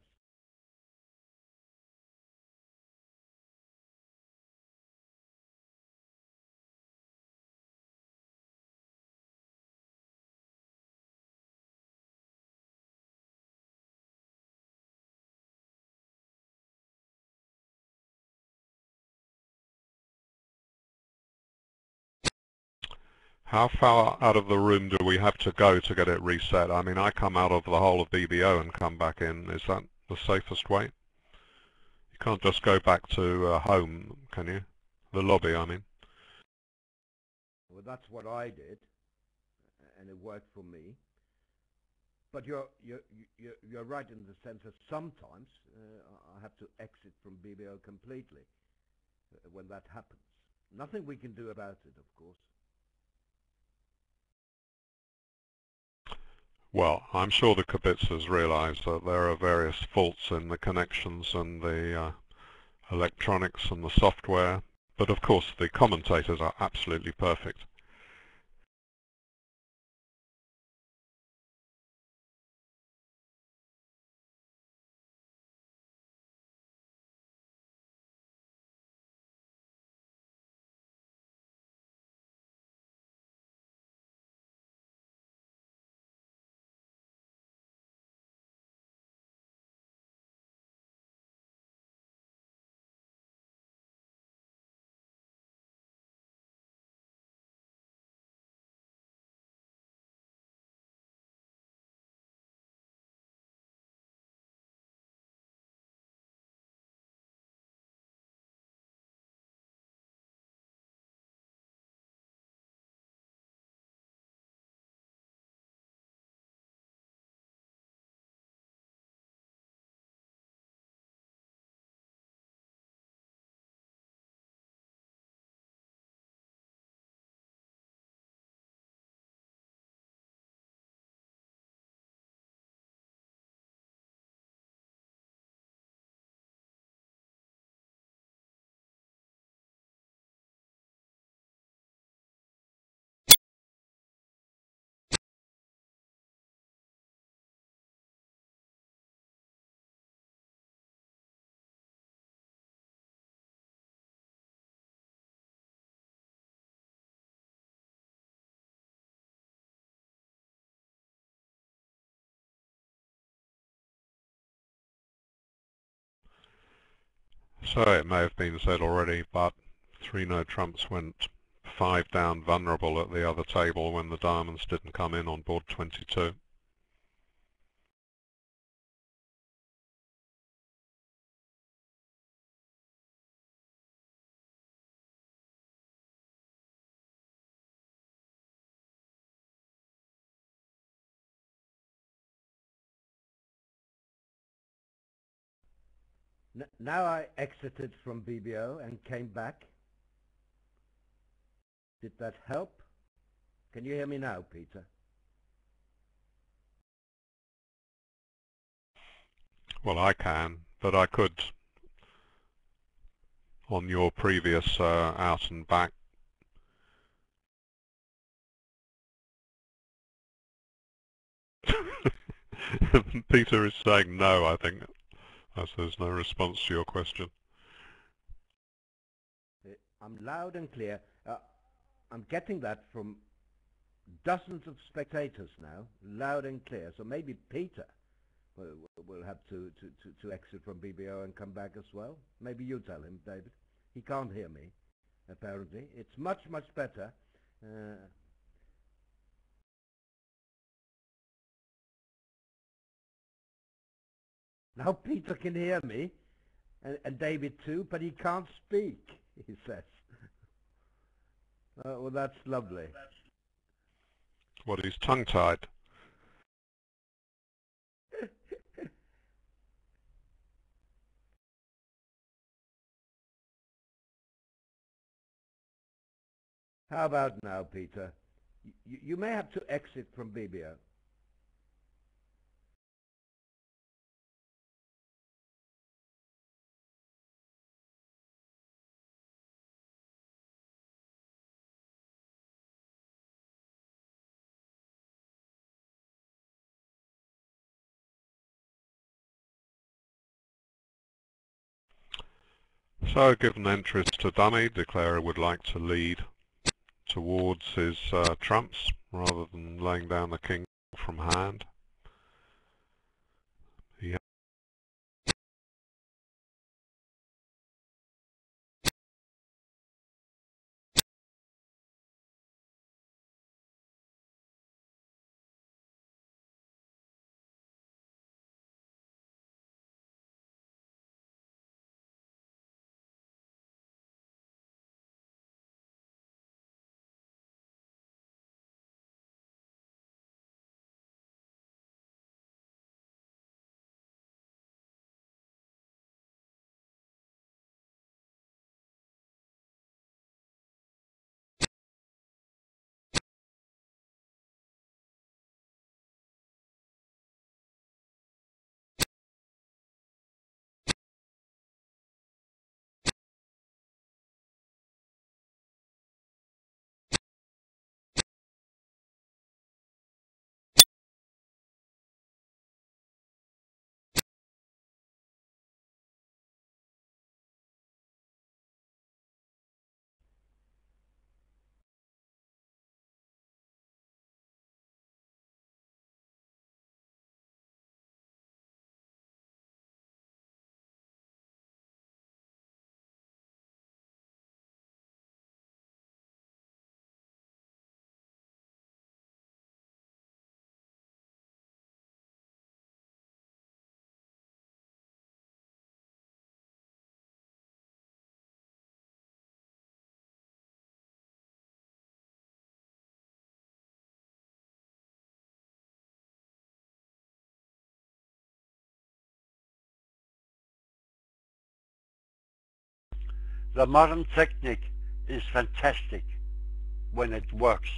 How far out of the room do we have to go to get it reset? I mean, I come out of the whole of BBO and come back in. Is that the safest way? You can't just go back to home, can you? The lobby, I mean. Well, that's what I did, and it worked for me. But you're right in the sense that sometimes I have to exit from BBO completely when that happens. Nothing we can do about it, of course. Well, I'm sure the kibitzers realise that there are various faults in the connections and the electronics and the software, but of course the commentators are absolutely perfect. So it may have been said already, but 3-no trumps went 5 down vulnerable at the other table when the diamonds didn't come in on board 22. Now I exited from BBO and came back. Did that help? Can you hear me now, Peter? Well, I can, but I could on your previous out and back. Peter is saying no, I think, as there's no response to your question. I'm loud and clear. I'm getting that from dozens of spectators now, loud and clear. So maybe Peter will have to exit from BBO and come back as well. Maybe you tell him, David. He can't hear me, apparently. It's much, much better. Now Peter can hear me, and David too, but he can't speak, he says. Well, that's lovely. What, he's tongue-tied? How about now, Peter? You may have to exit from BBO. So, given interest to dummy, declarer would like to lead towards his trumps rather than laying down the king from hand. He The modern technique is fantastic when it works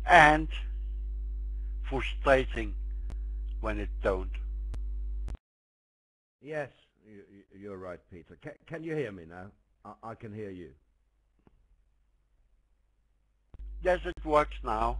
and frustrating when it don't. Yes, you're right, Peter. Can you hear me now? I can hear you. Yes, it works now.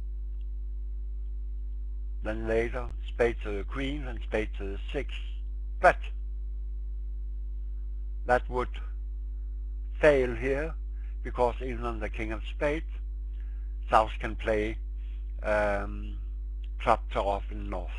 then later spade to the queen and spade to the 6. But that would fail here because England the king of spades. South can play trap to off in north.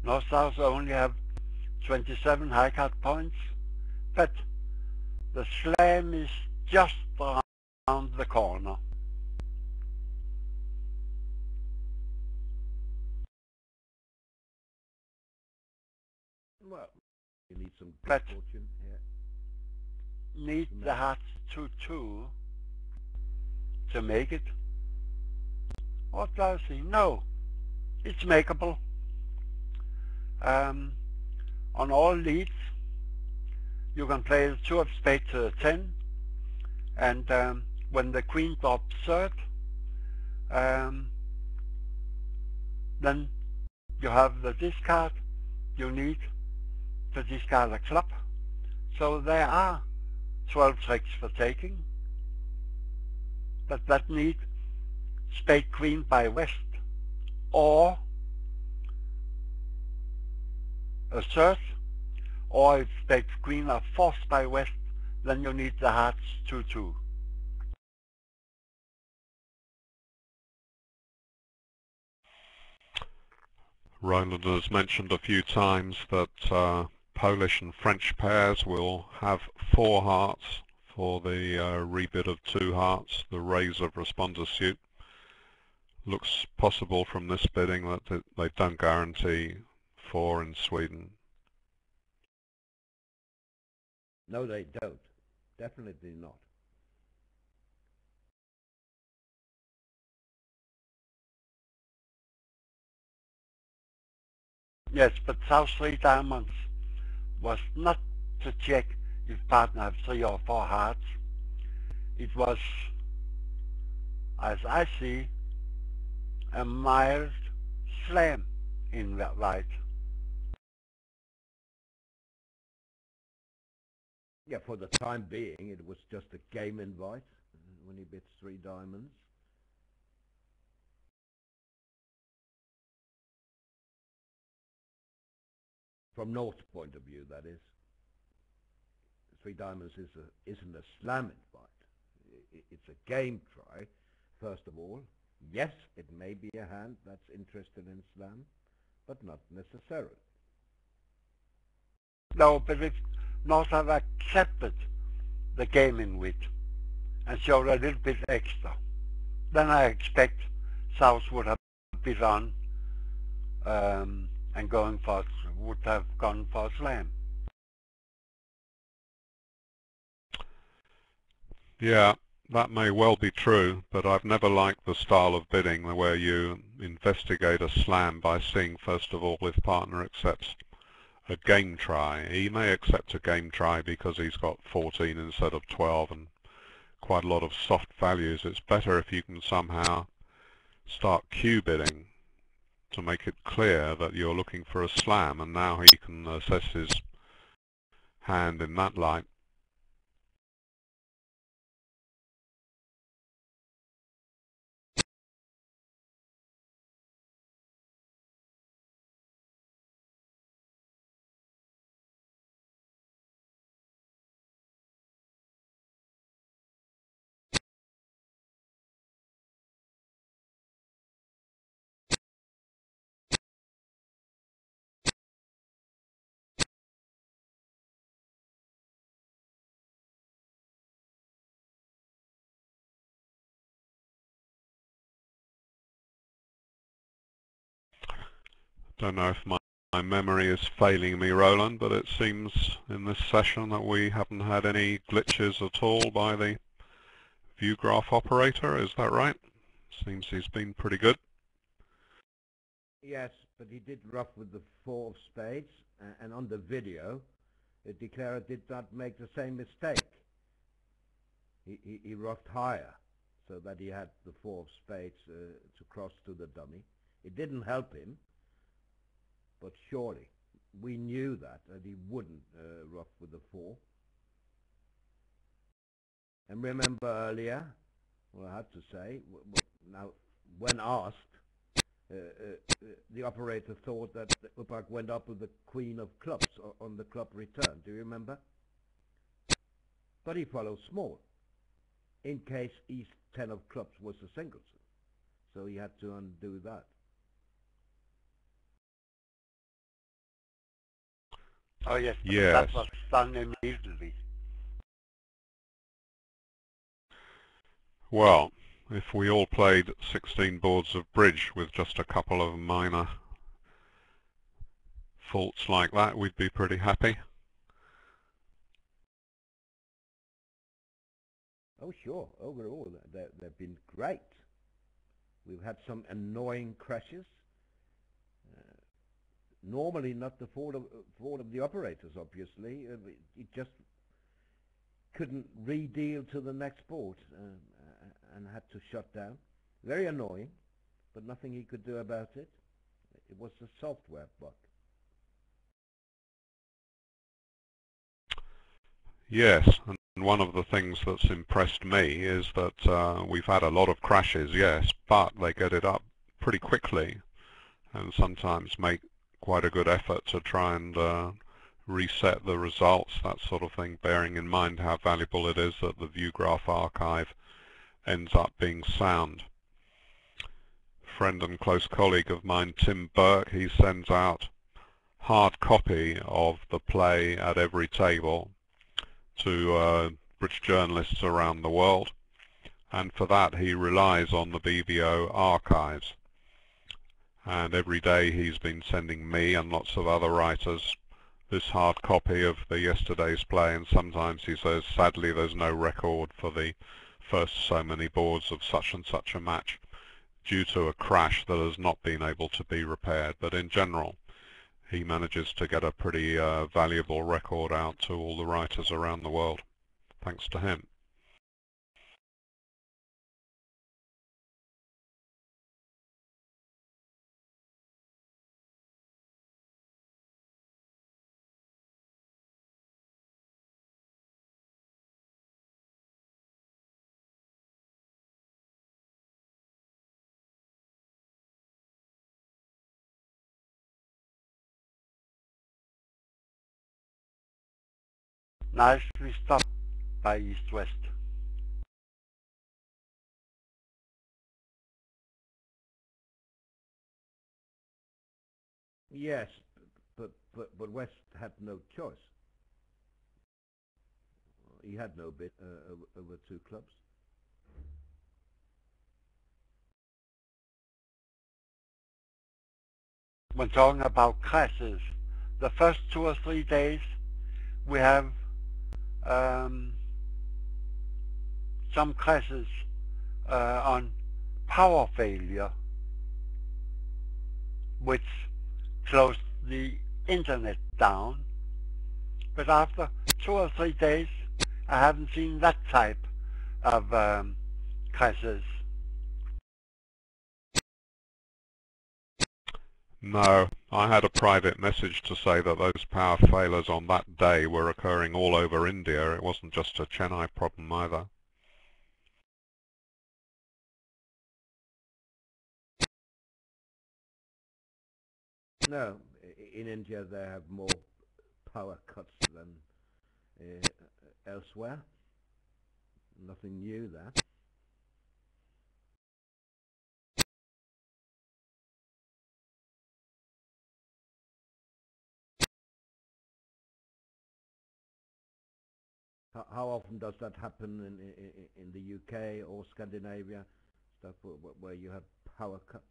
North-South only have 27 high card points, but the slam is just around the corner. Well, you need some good But fortune here. need the hearts 2-2 to make it. What does he? No, it's makeable. On all leads, you can play the 2 of spades to the 10, and when the queen drops third, then you have the discard. You need to discard a club. So there are 12 tricks for taking, but that need spade queen by west, or a third, or if spade queen are forced by west, then you need the hearts 2-2. Roland has mentioned a few times that Polish and French pairs will have 4 hearts for the rebid of 2 hearts, the raise of responder suit. Looks possible from this bidding that they don't guarantee 4 in Sweden. No, they don't. Definitely not. Yes, but South 3 diamonds was not to check if partner have 3 or 4 hearts. It was, as I see, a mild slam in that right. Yeah, for the time being, it was just a game invite when he bid 3 diamonds. From North's point of view, that is. 3 diamonds isn't a slam invite. It's a game try, first of all. Yes, it may be a hand that's interested in slam, but not necessarily. No, but if North have accepted the game in wit and showed a little bit extra, then I expect South would have bid on and would have gone for a slam. Yeah, that may well be true, but I've never liked the style of bidding where you investigate a slam by seeing first of all if partner accepts a game try. He may accept a game try because he's got 14 instead of 12 and quite a lot of soft values. It's better if you can somehow start Q bidding to make it clear that you're looking for a slam, and now he can assess his hand in that light. Don't know if my memory is failing me, Roland, but it seems in this session that we haven't had any glitches at all by the view graph operator. Is that right? Seems he's been pretty good. Yes, but he did ruff with the 4 of spades, and on the video, the declarer did not make the same mistake. He ruffed higher, so that he had the 4 of spades to cross to the dummy. It didn't help him, but surely we knew that he wouldn't ruff with the 4. And remember earlier, well, I had to say, now when asked, the operator thought that Upak went up with the queen of clubs on the club return. Do you remember? But he followed small, in case East 10 of clubs was a singleton. So he had to undo that. Oh yes, Yes. that was done immediately. Well, if we all played 16 boards of bridge with just a couple of minor faults like that, we'd be pretty happy. Oh sure, overall they've been great. We've had some annoying crashes. Normally not the fault of the operators, obviously. It just couldn't re-deal to the next board and had to shut down. Very annoying, but nothing he could do about it. It was a software bug. Yes, and one of the things that's impressed me is that we've had a lot of crashes, yes, but they get it up pretty quickly and sometimes make quite a good effort to try and reset the results, that sort of thing, bearing in mind how valuable it is that the view graph archive ends up being sound. Friend and close colleague of mine, Tim Burke, he sends out hard copy of the play at every table to British journalists around the world, and for that he relies on the BBO archives. And every day he's been sending me and lots of other writers this hard copy of the yesterday's play, and sometimes he says, sadly there's no record for the first so many boards of such and such a match due to a crash that has not been able to be repaired. But in general, he manages to get a pretty valuable record out to all the writers around the world, thanks to him. Nicely stopped by East-West. Yes, but West had no choice. He had no bid over 2 clubs. When talking about crashes, the first 2 or 3 days we have some crashes on power failure, which closed the internet down. But after 2 or 3 days, I haven't seen that type of crashes. No, I had a private message to say that those power failures on that day were occurring all over India. It wasn't just a Chennai problem either. No, in India they have more power cuts than elsewhere. Nothing new there. How often does that happen in the UK or Scandinavia, stuff where you have power cuts?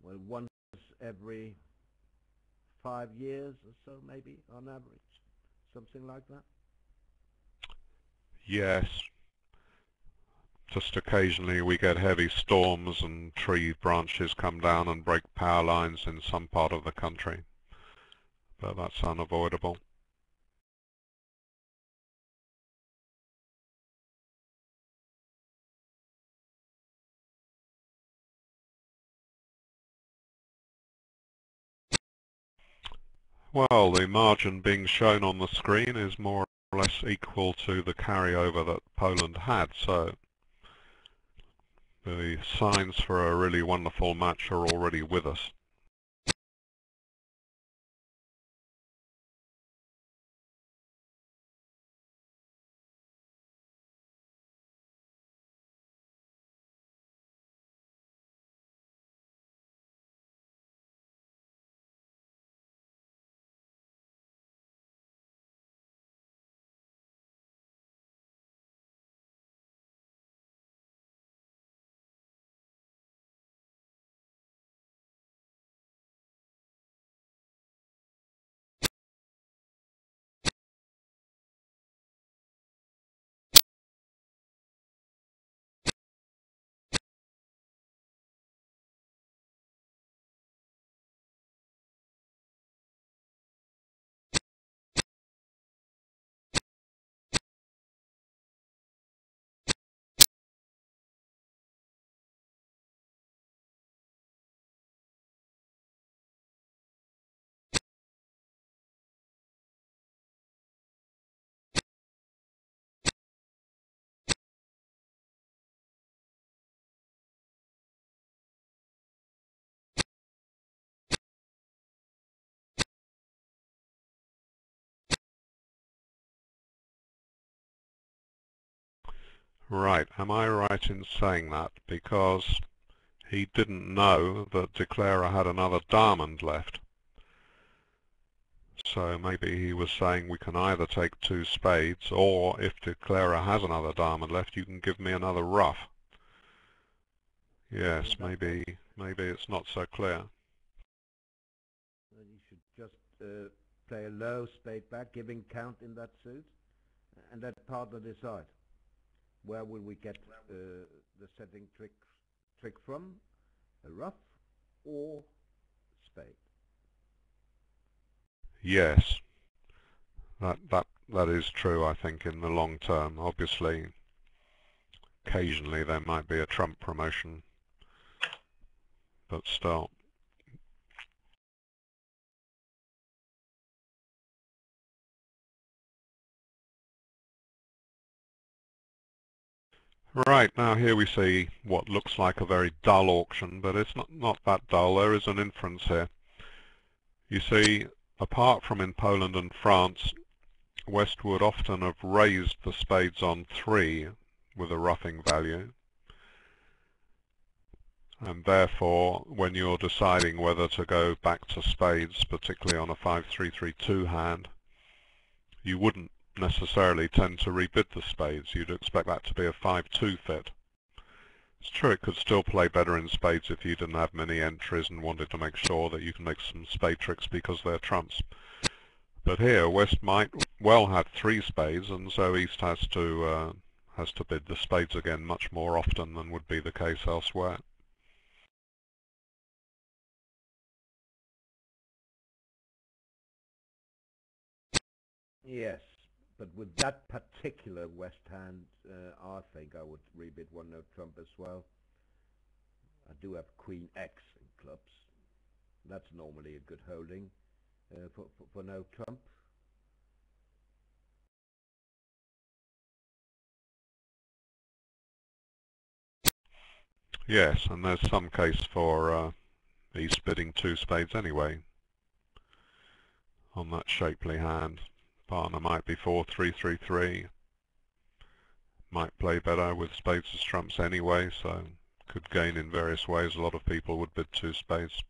Well, one every 5 years or so, maybe, on average. Something like that. Yes, just occasionally we get heavy storms and tree branches come down and break power lines in some part of the country, but that's unavoidable. Well, the margin being shown on the screen is more or less equal to the carryover that Poland had, so the signs for a really wonderful match are already with us. Right, am I right in saying that? Because he didn't know that De Clara had another diamond left. So maybe he was saying we can either take two spades, or if De Clara has another diamond left, you can give me another ruff. Yes, maybe it's not so clear. You should just play a low spade back, giving count in that suit, and let partner decide. Where will we get the setting trick from? A ruff or spade? Yes, that is true, I think, in the long term. Obviously, occasionally there might be a trump promotion, but still. Right, now here we see what looks like a very dull auction, but it's not that dull. There is an inference here. You see, apart from in Poland and France, West would often have raised the spades on 3 with a roughing value, and therefore when you're deciding whether to go back to spades, particularly on a 5-3-3-2 hand, you wouldn't necessarily tend to rebid the spades. You'd expect that to be a 5-2 fit. It's true it could still play better in spades if you didn't have many entries and wanted to make sure that you can make some spade tricks because they're trumps. But here West might well have 3 spades, and so East has to bid the spades again much more often than would be the case elsewhere. Yes, but with that particular West hand, I think I would rebid one no trump as well. I do have Queen X in clubs. That's normally a good holding for no trump. Yes, and there's some case for East bidding 2 spades anyway on that shapely hand. Partner might be 4-3-3-3. Might play better with spades as trumps anyway, so could gain in various ways. A lot of people would bid 2 spades.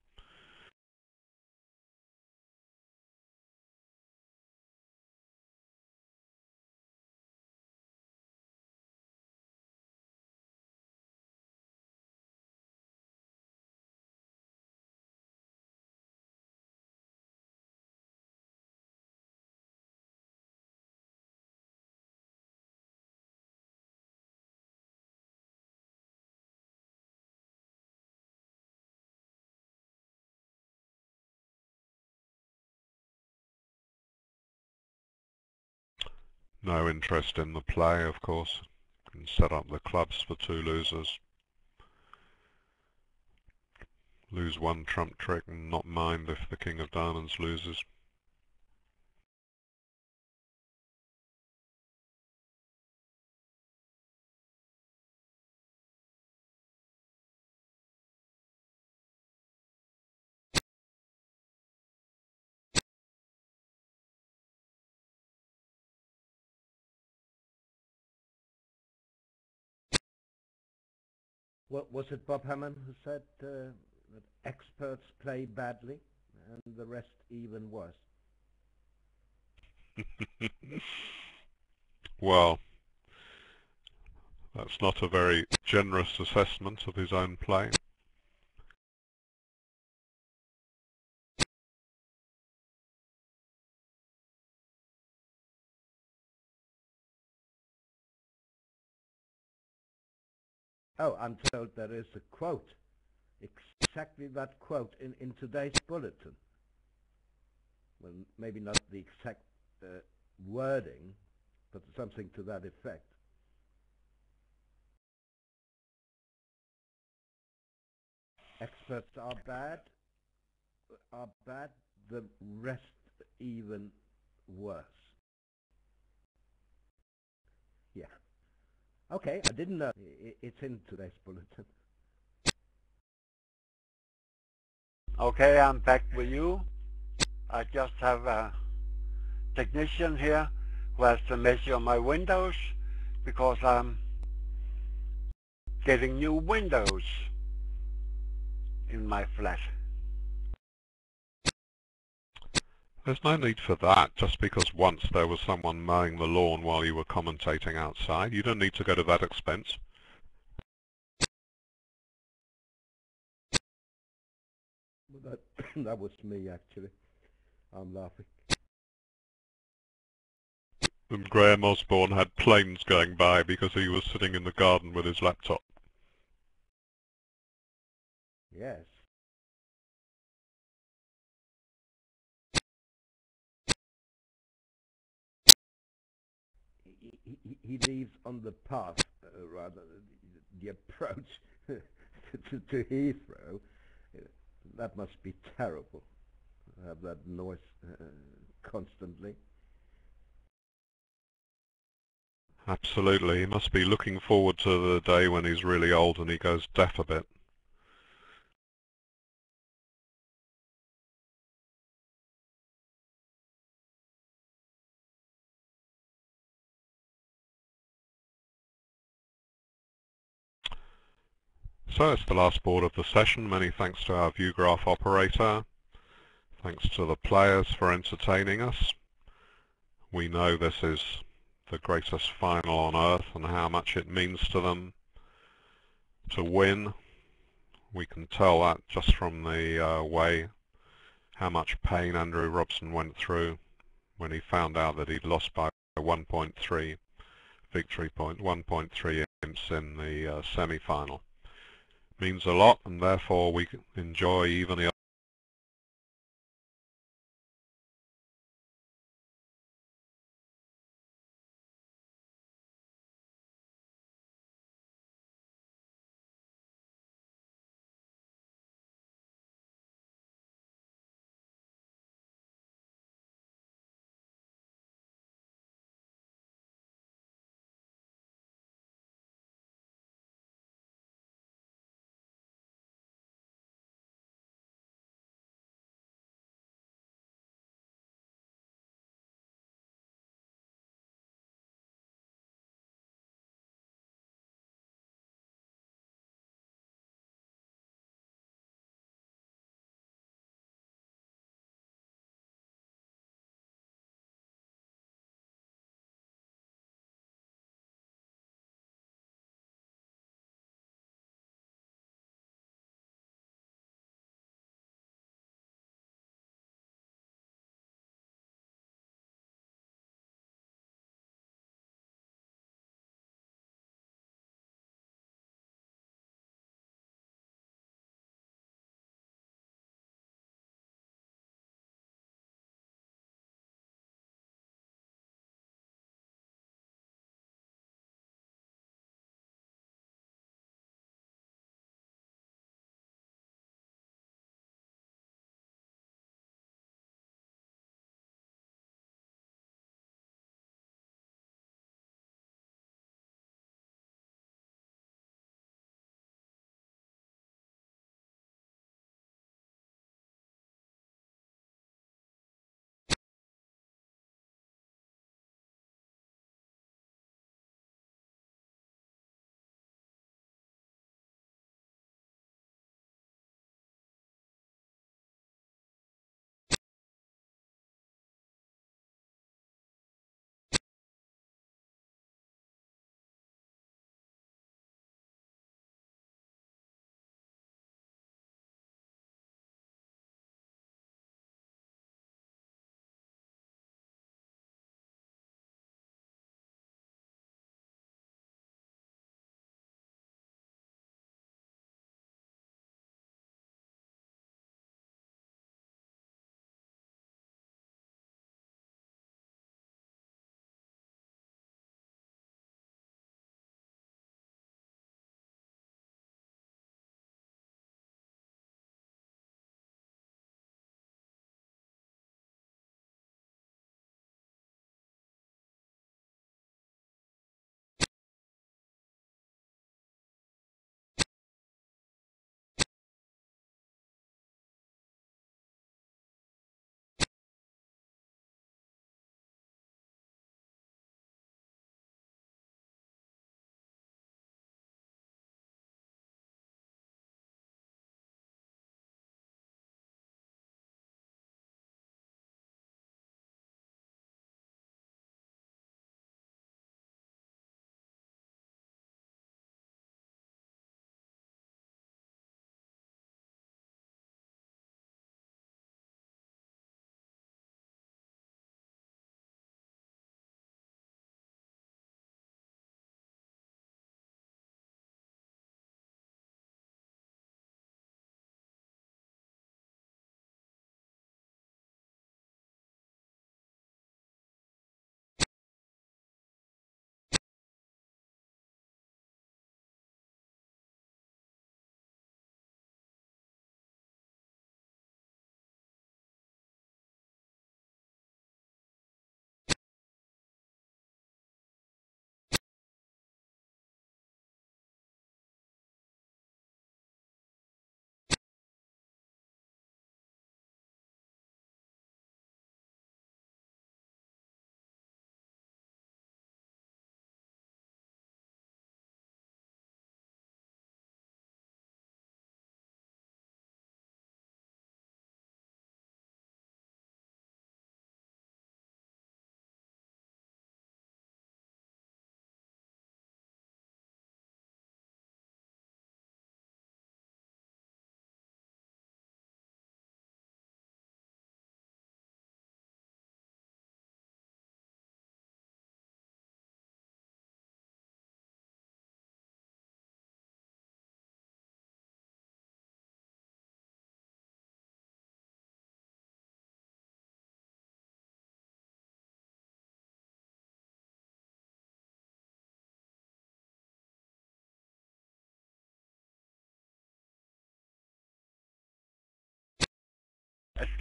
No interest in the play, of course. Can set up the clubs for two losers. Lose one trump trick and not mind if the King of Diamonds loses. Well, was it Bob Hammond who said that experts play badly and the rest even worse? Well, that's not a very generous assessment of his own play. Oh, I'm told there is a quote, exactly that quote in today's bulletin. Well, maybe not the exact wording, but something to that effect. Experts are bad, the rest even worse. Yeah. Okay, I didn't know. It's in today's bulletin. Okay, I'm back with you. I just have a technician here who has to measure my windows because I'm getting new windows in my flat. There's no need for that, just because once there was someone mowing the lawn while you were commentating outside. You don't need to go to that expense. Well, that was me, actually. I'm laughing. And Graham Osborne had planes going by because he was sitting in the garden with his laptop. Yes. He leaves on the path, rather, the approach to Heathrow. That must be terrible, to have that noise constantly. Absolutely. He must be looking forward to the day when he's really old and he goes deaf a bit. So it's the last board of the session. Many thanks to our view graph operator. Thanks to the players for entertaining us. We know this is the greatest final on earth and how much it means to them to win. We can tell that just from the way how much pain Andrew Robson went through when he found out that he'd lost by 1.3 victory point, 1.3 imps in the semi-final. Means a lot, and therefore we enjoy even the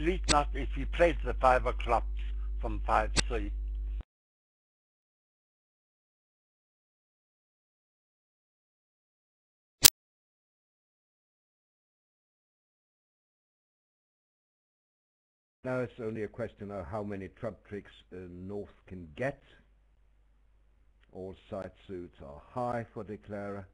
least not if he plays the 5 of clubs from 5-3. Now it's only a question of how many trump tricks North can get. All side suits are high for declarer.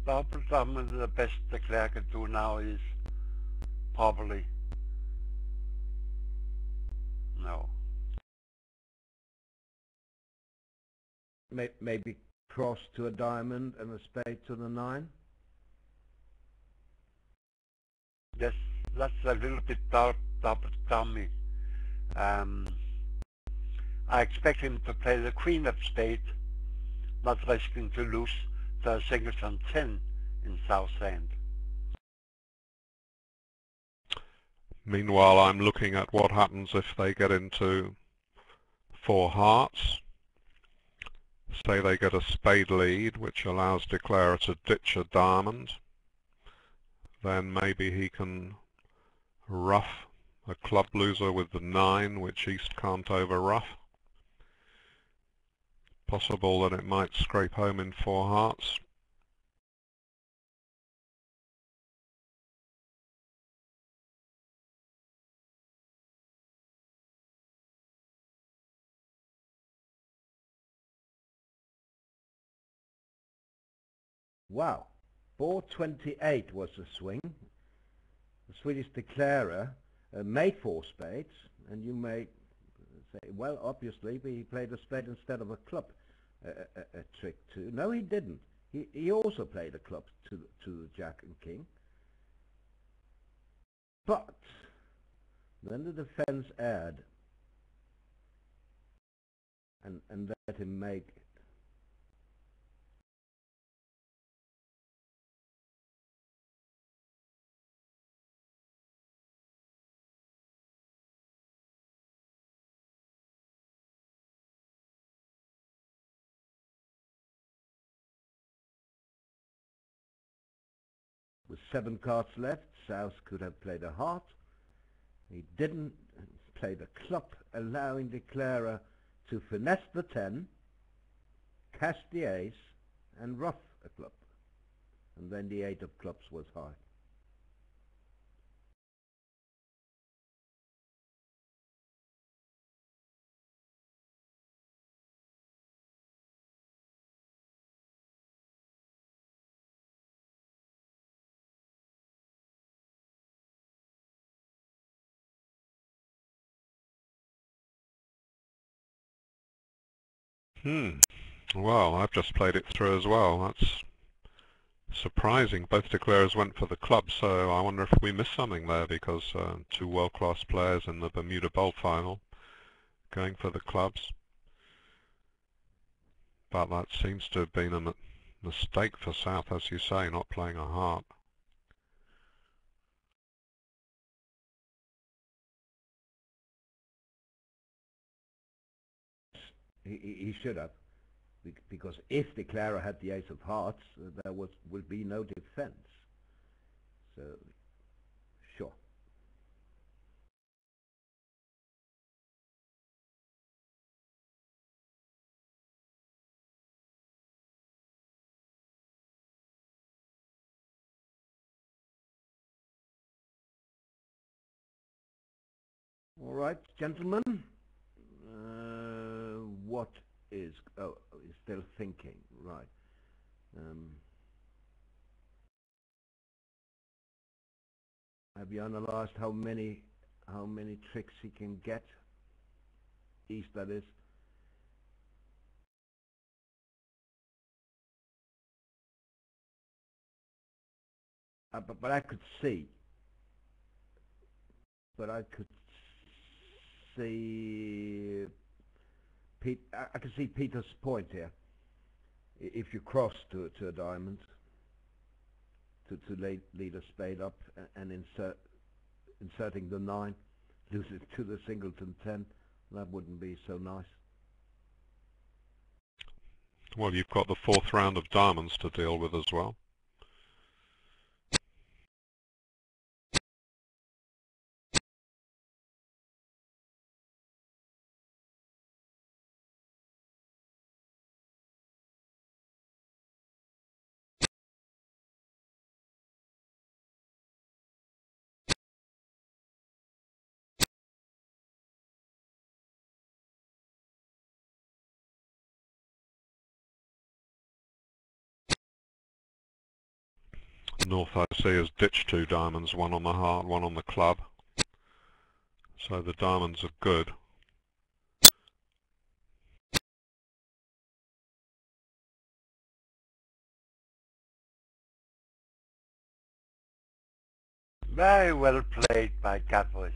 Doppeldamen, the best declare can do now is probably no. Maybe cross to a diamond and a spade to the 9. Yes, that's a little bit double dummy. I expect him to play the queen of spades, not risking to lose to a singleton 10 in Southend. Meanwhile, I'm looking at what happens if they get into 4 hearts. Say they get a spade lead, which allows declarer to ditch a diamond. Then maybe he can ruff a club loser with the 9, which East can't over ruff. Possible that it might scrape home in 4 hearts. Wow, board 28 was the swing. The Swedish declarer made 4 spades, and you may say, well, obviously he played a spade instead of a club, a trick too. No, he didn't. He also played a club to the jack and king. But then the defense aired and let him make with 7 cards left. South could have played a heart. He didn't. Played a club, allowing declarer to finesse the 10, cash the ace, and ruff a club. And then the 8 of clubs was high. Well, I've just played it through as well. That's surprising. Both declarers went for the club, so I wonder if we missed something there, because 2 world-class players in the Bermuda Bowl final going for the clubs. But that seems to have been a mistake for South, as you say, not playing a heart. He should have, because if declarer had the ace of hearts, there would be no defense. So, sure. All right, gentlemen. What is... Oh, he's still thinking. Right. Have you analyzed how many tricks he can get? East, that is. But I could see. But I could see... I can see Peter's point here. If you cross to a diamond, to lead a spade up and insert inserting the 9, lose it to the singleton 10. That wouldn't be so nice. Well, you've got the 4th round of diamonds to deal with as well. North I see has ditched 2 diamonds, one on the heart, one on the club. So the diamonds are good. Very well played by Cadbury's.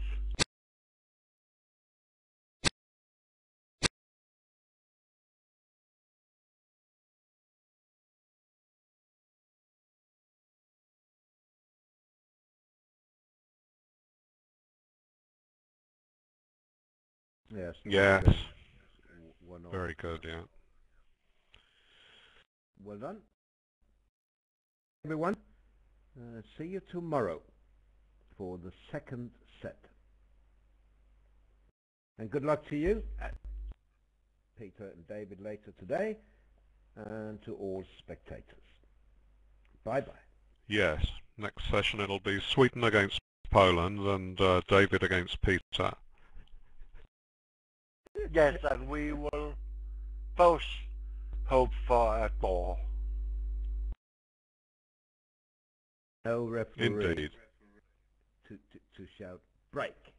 Yes. Yes. 1 all. Very good, yeah. Well done, everyone. See you tomorrow for the 2nd set. And good luck to you, Peter and David, later today, and to all spectators. Bye-bye. Yes. Next session it'll be Sweden against Poland and David against Peter. Yes, and we will both hope for a draw. No referee Indeed. to shout break.